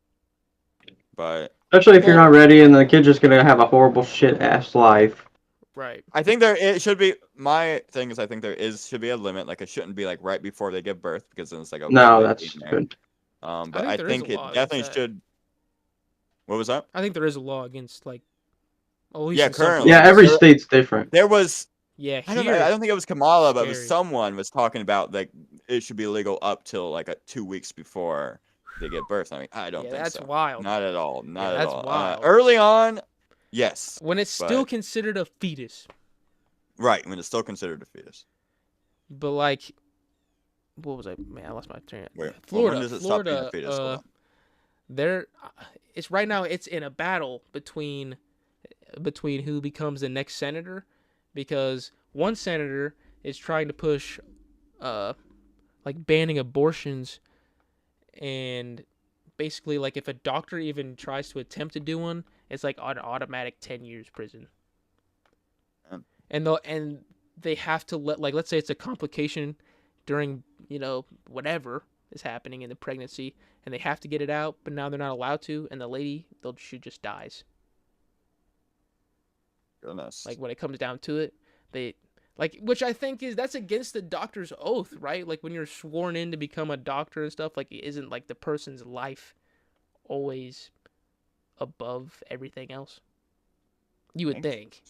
But especially if you're not ready and the kid's just gonna have a horrible shit ass life. Right. I think it should be. My thing is, I think should be a limit. Like it shouldn't be like right before they give birth because then it's like no, that's good. But I think it definitely should. What was that? I think there is a law against like. Currently. Yeah, every state's different. There was. Yeah, I don't think it was Kamala, but it was someone was talking about like it should be legal up till like 2 weeks before they give birth. I mean, I don't think that's so. Wild. Not at all. Not at that's all. Wild. Early on, yes. When it's still considered a fetus. Right, when it's still considered a fetus. But like, what was I? Man, I lost my train. Wait, Florida. when does it stop being a fetus? It's right now. It's in a battle between who becomes the next senator, because one senator is trying to push, like banning abortions, and basically like if a doctor even tries to attempt to do one, it's like an automatic 10 years prison. And they have to let's say it's a complication during whatever is happening in the pregnancy, and they have to get it out, but now they're not allowed to, and the lady she just dies. Goodness. Like when it comes down to it, which I think that's against the doctor's oath, right? Like when you're sworn in to become a doctor and stuff, like isn't like the person's life always above everything else? You would think.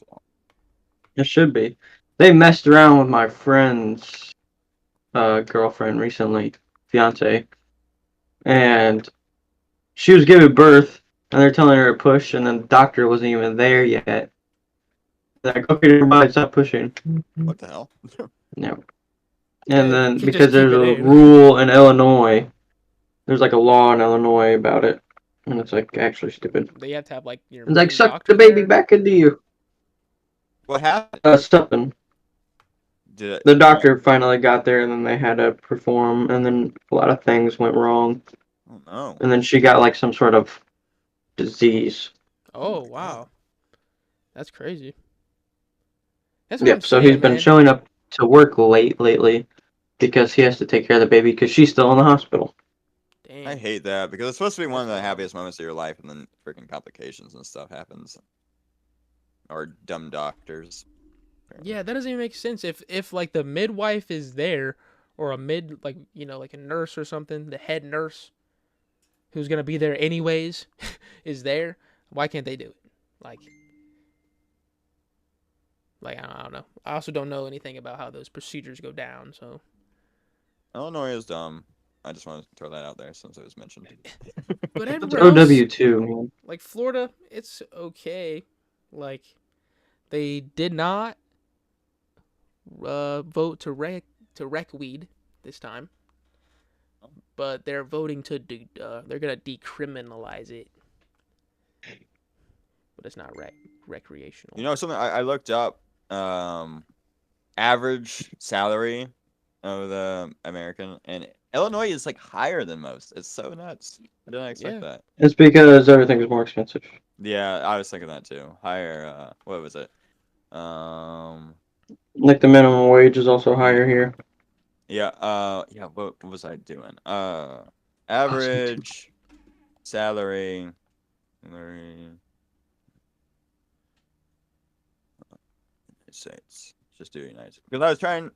It should be. They messed around with my friend's girlfriend recently, fiance, and she was giving birth, and they're telling her to push, and then the doctor wasn't even there yet. They're like, okay, everybody, stop pushing. What the hell? No. And then because there's a rule in Illinois, there's like a law in Illinois about it, and it's like actually stupid. They have to have like your. It's like suck the baby back into you. What happened? Something. The doctor finally got there, and then they had to perform, and then a lot of things went wrong. Oh no! And then she got like some sort of disease. Oh wow, that's crazy. That's yep. So he's been showing up to work late lately because he has to take care of the baby because she's still in the hospital. Dang. I hate that because it's supposed to be one of the happiest moments of your life, and then freaking complications and stuff happens. Or dumb doctors. Yeah, that doesn't even make sense. If like the midwife is there, or a like a nurse or something, the head nurse, who's gonna be there anyways, is there, why can't they do it? Like I don't know. I also don't know anything about how those procedures go down. So Illinois is dumb. I just want to throw that out there since it was mentioned. But it's OW too, man. Like Florida, it's okay. Like they did not vote to wreck weed this time, but they're voting to they're gonna decriminalize it, but it's not recreational. You know something? I looked up average salary of the American, and Illinois is like higher than most. It's so nuts. I didn't expect that. It's because everything is more expensive. Yeah, I was thinking that too. Higher. What was it? Like the minimum wage is also higher here. Yeah. Yeah. What was I doing? Average salary. States. Just do United States. Because I was trying.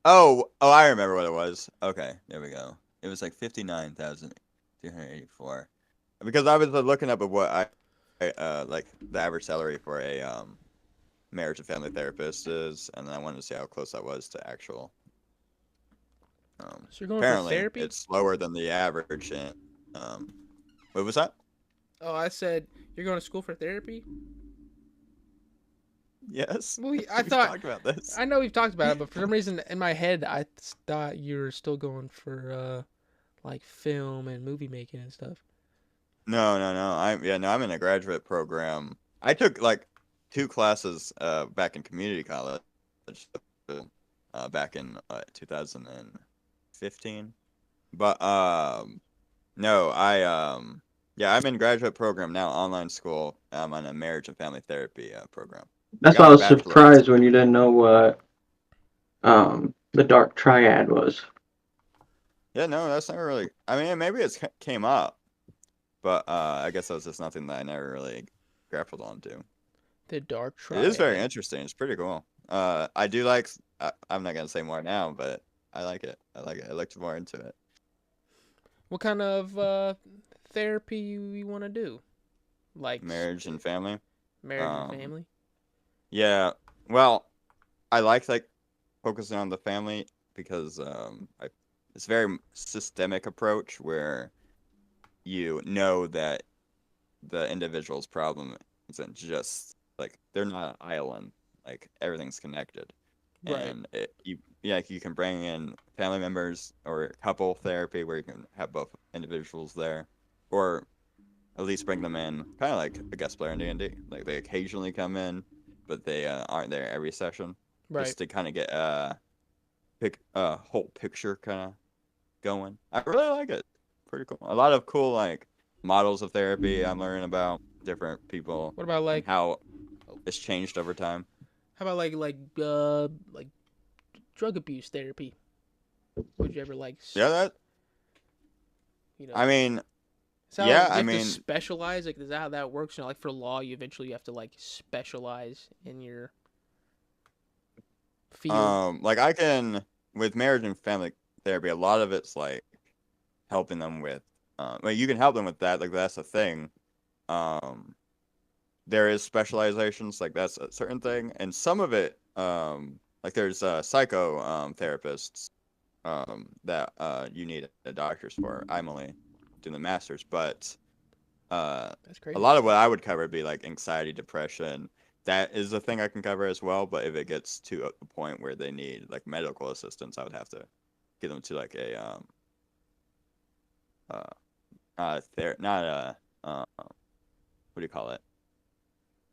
Oh, I remember what it was. Okay, there we go. It was like 59,284. Because I was looking up at what I like the average salary for a marriage and family therapist is, and then I wanted to see how close that was to actual. So you're going apparently, for therapy? it's lower than the average. And, what was that? Oh, I said you're going to school for therapy. Yes. Well, I thought talked about this. I know we've talked about it, but for some reason in my head I thought you were still going for like film and movie making and stuff. No. I'm in a graduate program. I took like 2 classes back in community college back in 2015. But no, I'm in graduate program now, online school. I'm on a marriage and family therapy program. That's why I was surprised when you didn't know what the dark triad was. Yeah, no, that's never really. I mean, maybe it came up, but I guess that was just nothing that I never really grappled onto. The dark triad. It is very interesting. It's pretty cool. I do like. I'm not gonna say more now, but I like it. I looked more into it. What kind of therapy you want to do? Like marriage and family. Marriage and family. Yeah, well, I like focusing on the family because it's a very systemic approach where you know that the individual's problem isn't just like they're not an island, like everything's connected, right. And you can bring in family members or couple therapy where you can have both individuals there, or at least bring them in, kind of like a guest player in D&D. Like they occasionally come in, but they aren't there every session, right. Just to kind of get whole picture kind of going. I really like it. Pretty cool. A lot of cool like models of therapy I'm learning about different people. What about like how it's changed over time? How about like drug abuse therapy? Would you ever like? Yeah, that. You know. I mean. So yeah, I mean, specialize. Like, is that how that works? You know, like for law, you eventually have to like specialize in your field. Like I can with marriage and family therapy. A lot of it's like helping them with. Well, you can help them with that. Like that's a thing. There is specializations. Like that's a certain thing, and some of it, like there's psycho therapists, that you need a doctor's for. I'm only doing the masters, but that's crazy. A lot of what I would cover would be like anxiety, depression. That is a thing I can cover as well, but if it gets to a point where they need like medical assistance, I would have to get them to like a what do you call it?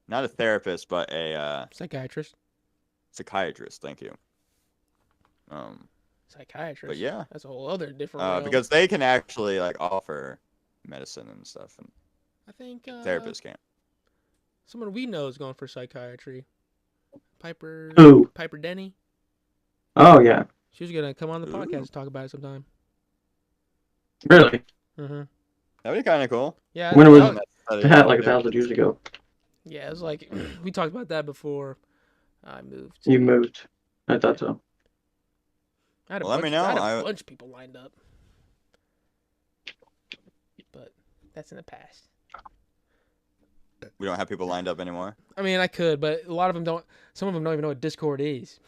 Not a therapist, but a psychiatrist. Psychiatrist, thank you. Psychiatrist. But yeah, that's a whole other different. Because they can actually like offer medicine and stuff, and I think therapists can't. Someone we know is going for psychiatry. Piper. Who? Piper Denny. Oh yeah. She was gonna come on the podcast to talk about it sometime. Really? Mm-hmm. That'd be kind of cool. Yeah. When was that? Like 1,000 years ago. Yeah, it was like we talked about that before I moved. You moved. I thought so. I had a let me know. I had a bunch of people lined up, but that's in the past. We don't have people lined up anymore. I mean, I could, but a lot of them don't. Some of them don't even know what Discord is.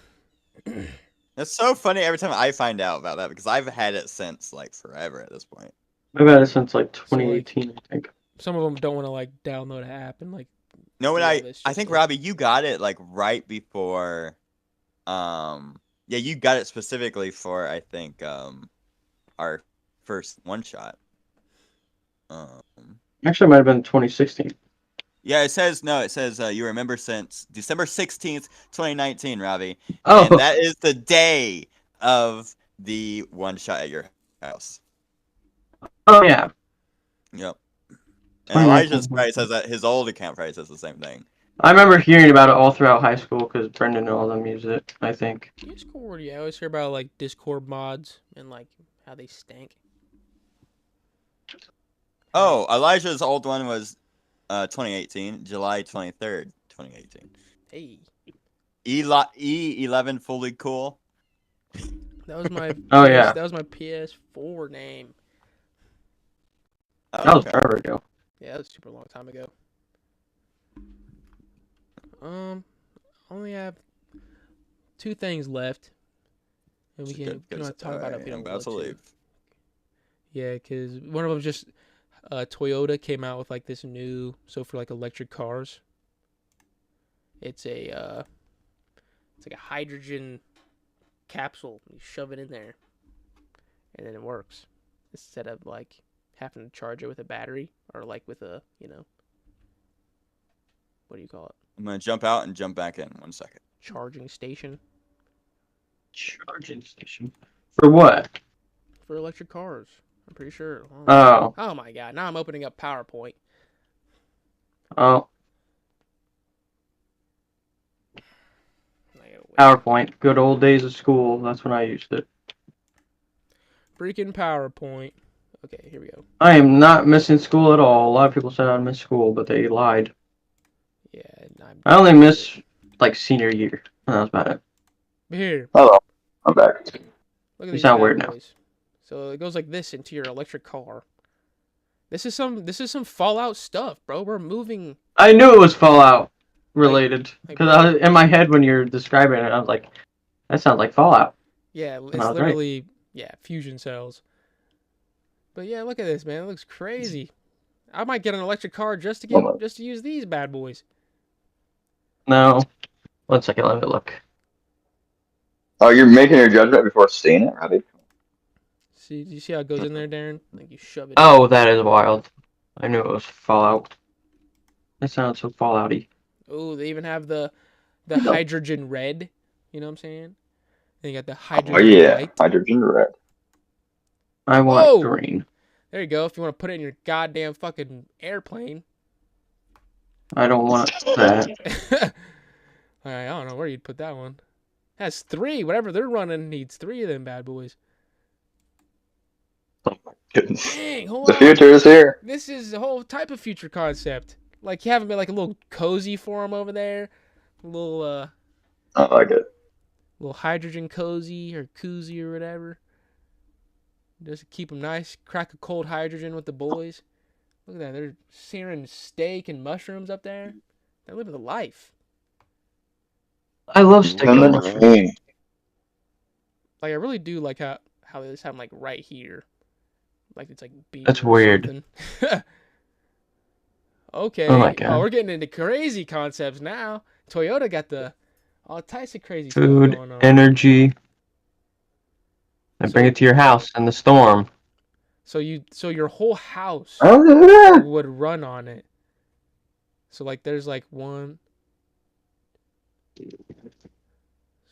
That's so funny every time I find out about that because I've had it since like forever at this point. I've had it since like 2018, I think. Some of them don't want to like download an app and like. No, when I think Robbie, you got it like right before, Yeah, you got it specifically for I think our first one shot. Actually, it might have been 2016. Yeah, it says you remember since December 16th, 2019, Robbie. Oh. And that is the day of the one shot at your house. Oh yeah. Yep. And Elijah's probably says that his old account probably says the same thing. I remember hearing about it all throughout high school because Brendan and all them used it, I think. Discord, yeah. I always hear about like Discord mods and like how they stank. Oh, Elijah's old one was 2018, July 23rd, 2018. Hey. E11 fully cool. That was my yeah. That was my PS4 name. That was forever ago. Yeah, that was a super long time ago. Only have 2 things left, and we can talk about it. I'm about to leave. Yeah, because one of them just Toyota came out with like this new for like electric cars. It's like a hydrogen capsule. You shove it in there, and then it works instead of like having to charge it with a battery or like with a what do you call it? I'm gonna jump out and jump back in 1 second. Charging station. Charging station for what? For electric cars. I'm pretty sure. Oh. Oh my god! Now I'm opening up PowerPoint. Oh. PowerPoint. Good old days of school. That's when I used it. Freaking PowerPoint. Okay, here we go. I am not missing school at all. A lot of people said I miss school, but they lied. Yeah, I only miss like senior year. That was about it. Here. Hello, I'm back. Look at You these sound bad weird boys. So it goes like this into your electric car. This is some Fallout stuff, bro. We're moving. I knew it was Fallout related because in my head when you're describing it, I was like, that sounds like Fallout. Yeah, it's literally fusion cells. But yeah, look at this, man. It looks crazy. I might get an electric car just to use these bad boys. No. 1 second, let me look. Oh, you're making your judgment before seeing it, Robbie? See, do you see how it goes in there, Darren? Like you shove it. Oh, that is wild. I knew it was Fallout. That sounds so Fallout-y. Oh, they even have the hydrogen red. You know what I'm saying? Then you got the hydrogen white. Hydrogen red. I want green. There you go. If you want to put it in your goddamn fucking airplane. I don't want that. I don't know where you'd put that one. It has 3. Whatever they're running needs 3 of them bad boys. Oh my goodness. Dang, hold on. The future is here. This is a whole type of future concept. Like, you haven't been like a little cozy for them over there. A little, I like it. Little hydrogen cozy or koozie or whatever. Just to keep them nice. Crack a cold hydrogen with the boys. Look at that. They're searing steak and mushrooms up there. They're living the life. I love steak and mushrooms. Like, I really do like how they just have them, like, right here. Like, it's like beef. That's weird. Okay. Oh my god. Oh, we're getting into crazy concepts now. Toyota got all types of crazy food, stuff going on. energy. And bring it to your house in the storm. So your whole house would run on it. So like there's like one.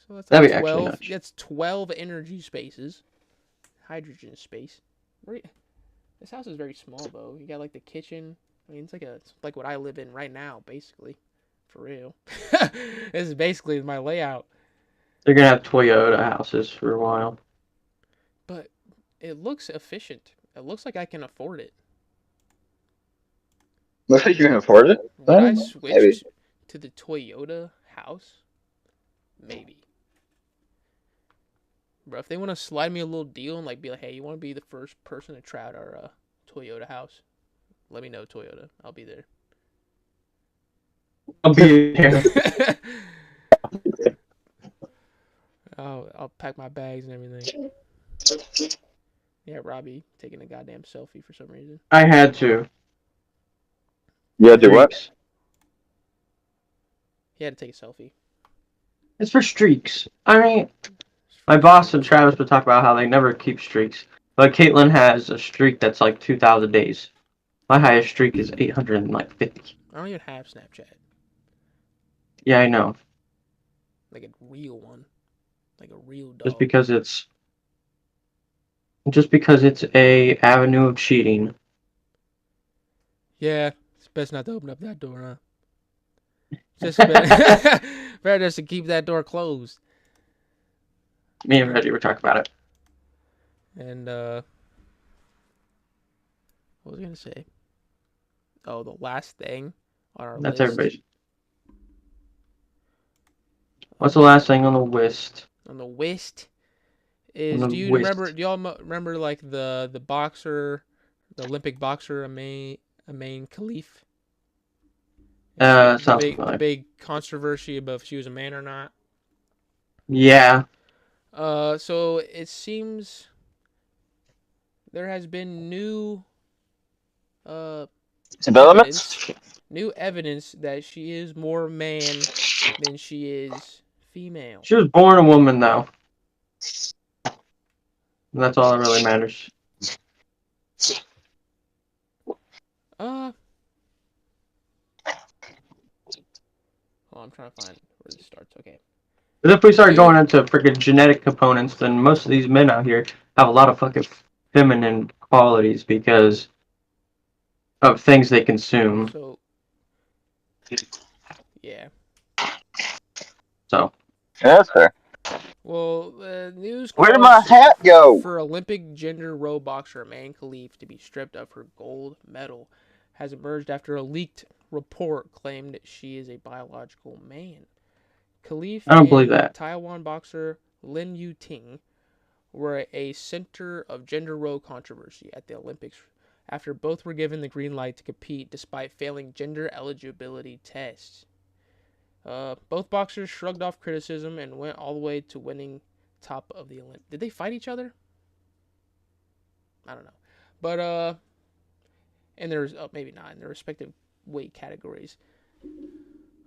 So that's like 12. That's 12 energy spaces. Hydrogen space. This house is very small though. You got like the kitchen. I mean, it's like what I live in right now, basically. For real. This is basically my layout. They're gonna have Toyota houses for a while. But it looks efficient. It looks like I can afford it. Looks like you can afford it? Would I switch to the Toyota house? Maybe. Bro, if they want to slide me a little deal and like be like, hey, you want to be the first person to try out our Toyota house? Let me know, Toyota. I'll be there. I'll be here. I'll pack my bags and everything. Yeah, Robbie taking a goddamn selfie for some reason. I had to. You had to what? He had to take a selfie. It's for streaks. I mean, my boss and Travis would talk about how they never keep streaks. But Caitlyn has a streak that's like 2,000 days. My highest streak is 850. I don't even have Snapchat. Yeah, I know. Like a real one. Like a real dog. Just because it's a avenue of cheating. Yeah, it's best not to open up that door, huh? Just better just to keep that door closed. Me and Reggie were talking about it. And what was I gonna say? Oh, the last thing on our That's list. everybody's. What's the last thing on the list? On the list is On the do you list. remember? Do y'all remember like the boxer, the Olympic boxer Imane Khelif? The big controversy about if she was a man or not. Yeah. So it seems there has been new developments. New evidence that she is more man than she is female. She was born a woman, though. And that's all that really matters. I'm trying to find where this starts. Okay. But if we start going into freaking genetic components, then most of these men out here have a lot of fucking feminine qualities because of things they consume. So, yeah. So. Yeah, that's fair. Well, news. Where did my hat go? For Olympic gender row boxer Imane Khelif to be stripped of her gold medal has emerged after a leaked report claimed that she is a biological man. Khelif and Taiwan boxer Lin Yu-ting were a center of gender row controversy at the Olympics after both were given the green light to compete despite failing gender eligibility tests. Both boxers shrugged off criticism and went all the way to winning top of the Olympics. Did they fight each other? I don't know. But, and there's, maybe not, in their respective weight categories.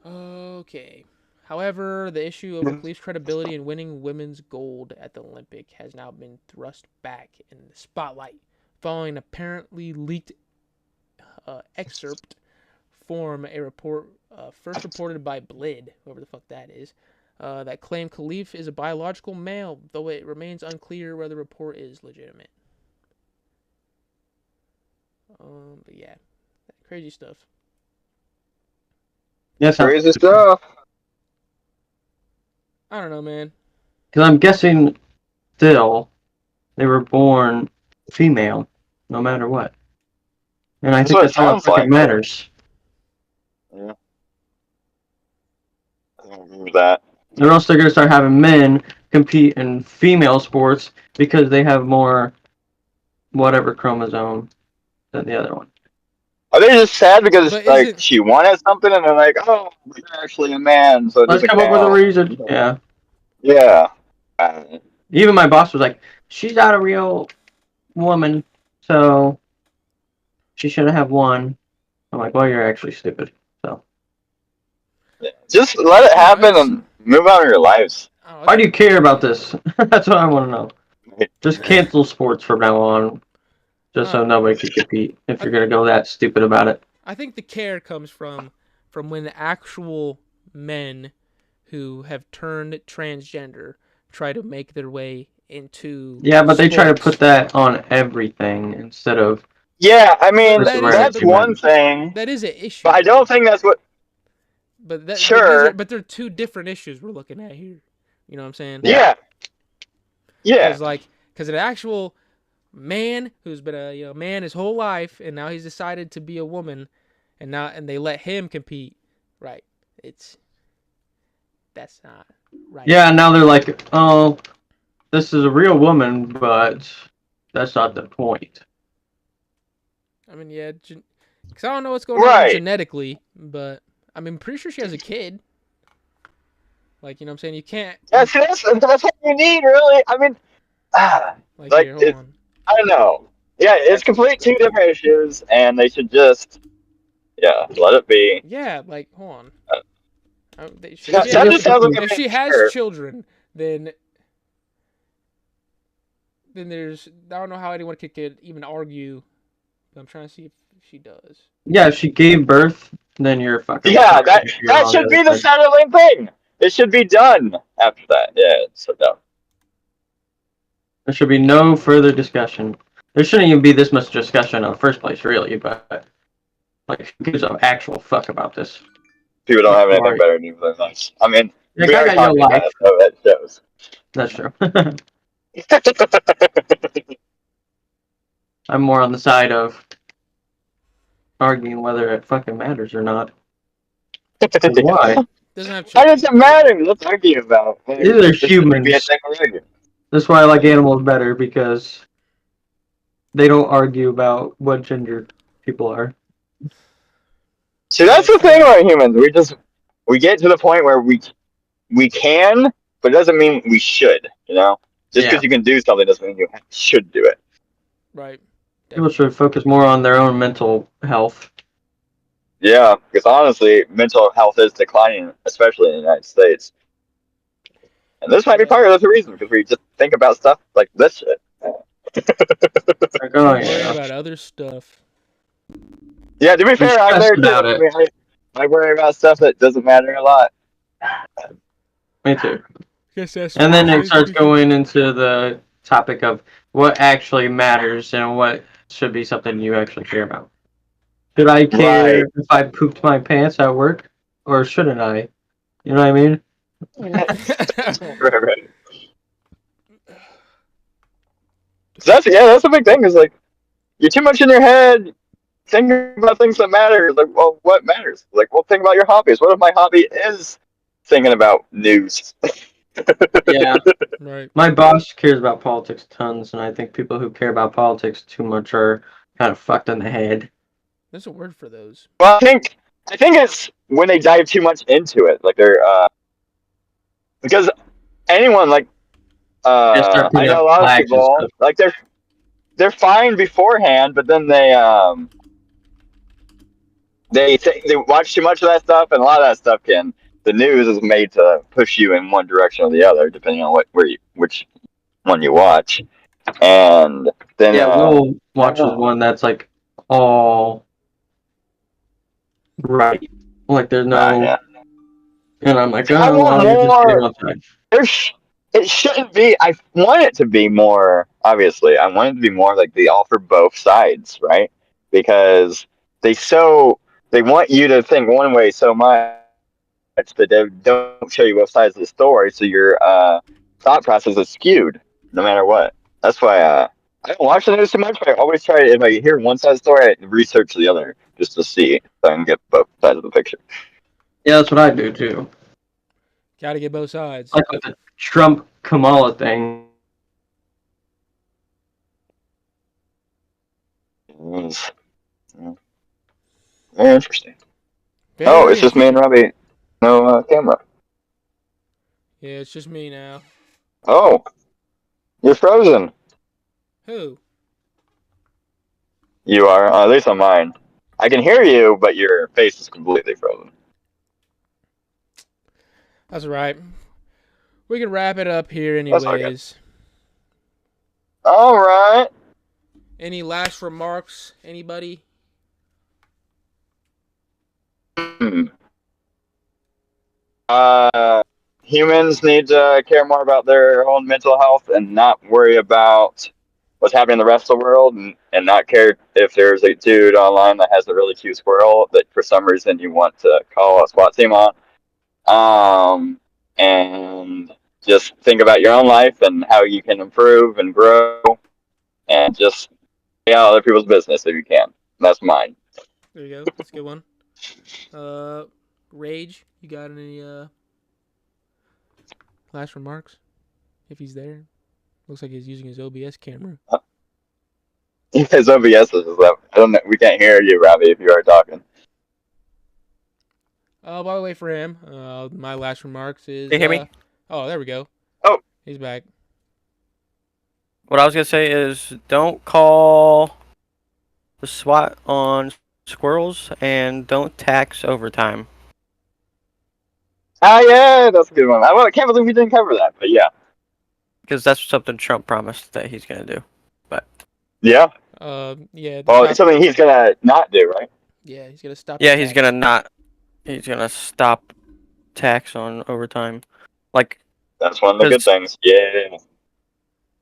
Okay. However, the issue of Khelif's credibility in winning women's gold at the Olympic has now been thrust back in the spotlight following an apparently leaked excerpt from a report first reported by Blid, whoever the fuck that is, that claimed Khelif is a biological male, though it remains unclear whether the report is legitimate. But yeah, crazy stuff. Yes, crazy stuff. I don't know, man. Because I'm guessing still they were born female, no matter what. And I think that's all that fucking matters. Yeah. I don't agree with that. Or else they're going to start having men compete in female sports because they have more whatever chromosome than the other one. Are they just sad because she wanted something and they're like, oh, you're actually a man, so let's come up with a reason. Yeah. Yeah. Even my boss was like, she's not a real woman, so she shouldn't have won. I'm like, well, you're actually stupid. So. Just let it happen and move on with your lives. Why do you care about this? That's what I want to know. Just cancel sports from now on, just so nobody can compete. If you're gonna go that stupid about it. I think the care comes from when the actual men who have turned transgender try to make their way into. Yeah, but they try to put that on everything instead of. Yeah, I mean that's one thing. That is an issue. But I don't think that's what. But sure. But they're two different issues we're looking at here. You know what I'm saying? Yeah. Yeah. Because an actual man who's been a man his whole life and now he's decided to be a woman, and they let him compete, right? That's not right. Yeah, now they're like, oh, this is a real woman, but that's not the point. I mean, yeah, because I don't know what's going on genetically, but I mean, I'm pretty sure she has a kid. Like, you know what I'm saying? You can't. Yeah, that's what you need, really. I mean, here, hold on. I don't know. Yeah, it's completely two different issues, and they should just, let it be. Yeah, like, hold on. If she has children, then there's I don't know how anyone could even argue. But I'm trying to see if she does. Yeah, if she gave birth, then you're fucking. Yeah, that should be the settling thing. It should be done after that. Yeah, it's so dumb. There should be no further discussion. There shouldn't even be this much discussion in the first place, really. But like, who gives an actual fuck about this? People don't have anything better to do for their lives. I mean, yeah, we are talking about it, so that shows. That's true. I'm more on the side of arguing whether it fucking matters or not. Why? How does it matter? Let's argue about. These are humans. That's why I like animals better, because they don't argue about what gender people are. See, that's the thing about humans. We get to the point where we can, but it doesn't mean we should. You know, just because you can do something doesn't mean you should do it. Right. People should focus more on their own mental health. Yeah, because honestly, mental health is declining, especially in the United States. And this might be part of the reason, because we just think about stuff like this shit. Worry about other stuff. Yeah, to be fair, I'm there too. I worry about stuff that doesn't matter a lot. Me too. And then it starts going into the topic of what actually matters and what should be something you actually care about. Should I care if I pooped my pants at work, or shouldn't I? You know what I mean? right. So that's the big thing. Is like you're too much in your head, thinking about things that matter. Like, well, what matters? Like, well, think about your hobbies. What if my hobby is thinking about news? Yeah. Right. My boss cares about politics tons, and I think people who care about politics too much are kind of fucked in the head. There's a word for those. Well, I think it's when they dive too much into it. Like they're because anyone like I know a lot of people like they're fine beforehand, but then they watch too much of that stuff, and a lot of that stuff the news is made to push you in one direction or the other, depending on which one you watch. And then Will watches one that's like all right, like there's no, and I'm like, I want more. It shouldn't be. I want it to be more. Obviously, I want it to be more like they offer both sides, right? Because they want you to think one way so much that they don't show you both sides of the story, so your thought process is skewed no matter what. That's why I don't watch the news too much, but I always try to, if I hear one side of the story, I research the other just to see so I can get both sides of the picture. Yeah, that's what I do too. Gotta get both sides. Like with the Trump Kamala thing. Very interesting. It's just me and Robbie. No camera. Yeah, it's just me now. Oh, you're frozen. Who? You are, at least on mine. I can hear you, but your face is completely frozen. That's right. We can wrap it up here anyways. All right. Any last remarks? Anybody? Humans need to care more about their own mental health and not worry about what's happening in the rest of the world, and not care if there's a dude online that has a really cute squirrel that for some reason you want to call a SWAT team on. And just think about your own life and how you can improve and grow, and just stay out of other people's business if you can. That's mine. There you go. That's a good one. Rage, you got any last remarks? If he's there. Looks like he's using his OBS camera. His OBS is up. I don't know. We can't hear you, Robbie, if you are talking. By the way, for him, my last remarks is... Can you hear me? Oh, there we go. Oh. He's back. What I was going to say is don't call the SWAT on squirrels and don't tax overtime. Oh yeah, that's a good one. I can't believe we didn't cover that, but yeah. Because that's something Trump promised that he's gonna do. But yeah. Yeah. Well, it's something he's gonna not do, right? Yeah, he's gonna stop. Yeah, he's gonna not. He's gonna stop tax on overtime. Like that's one of the good things. Yeah.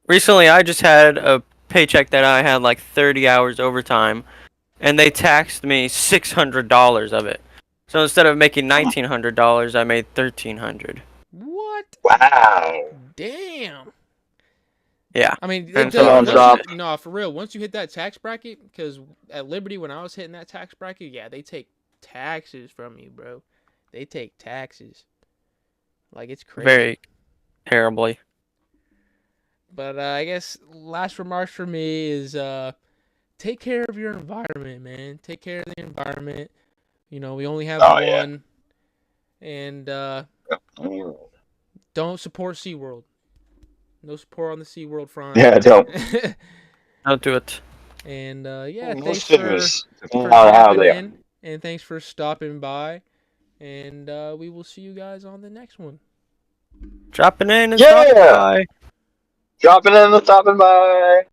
Recently, I just had a paycheck that I had like 30 hours overtime, and they taxed me $600 of it. So instead of making $1,900, I made $1,300. What? Wow. Damn. Yeah. I mean, no, for real. Once you hit that tax bracket, because at Liberty, when I was hitting that tax bracket, yeah, they take taxes from you, bro. They take taxes. Like, it's crazy. Very terribly. But I guess last remarks for me is take care of your environment, man. Take care of the environment. You know, we only have one. And don't support SeaWorld. No support on the SeaWorld front. Yeah, don't. Don't do it. And yeah, thanks for stopping in. And thanks for stopping by. And we will see you guys on the next one. Dropping in and stopping by. Dropping in and stopping by.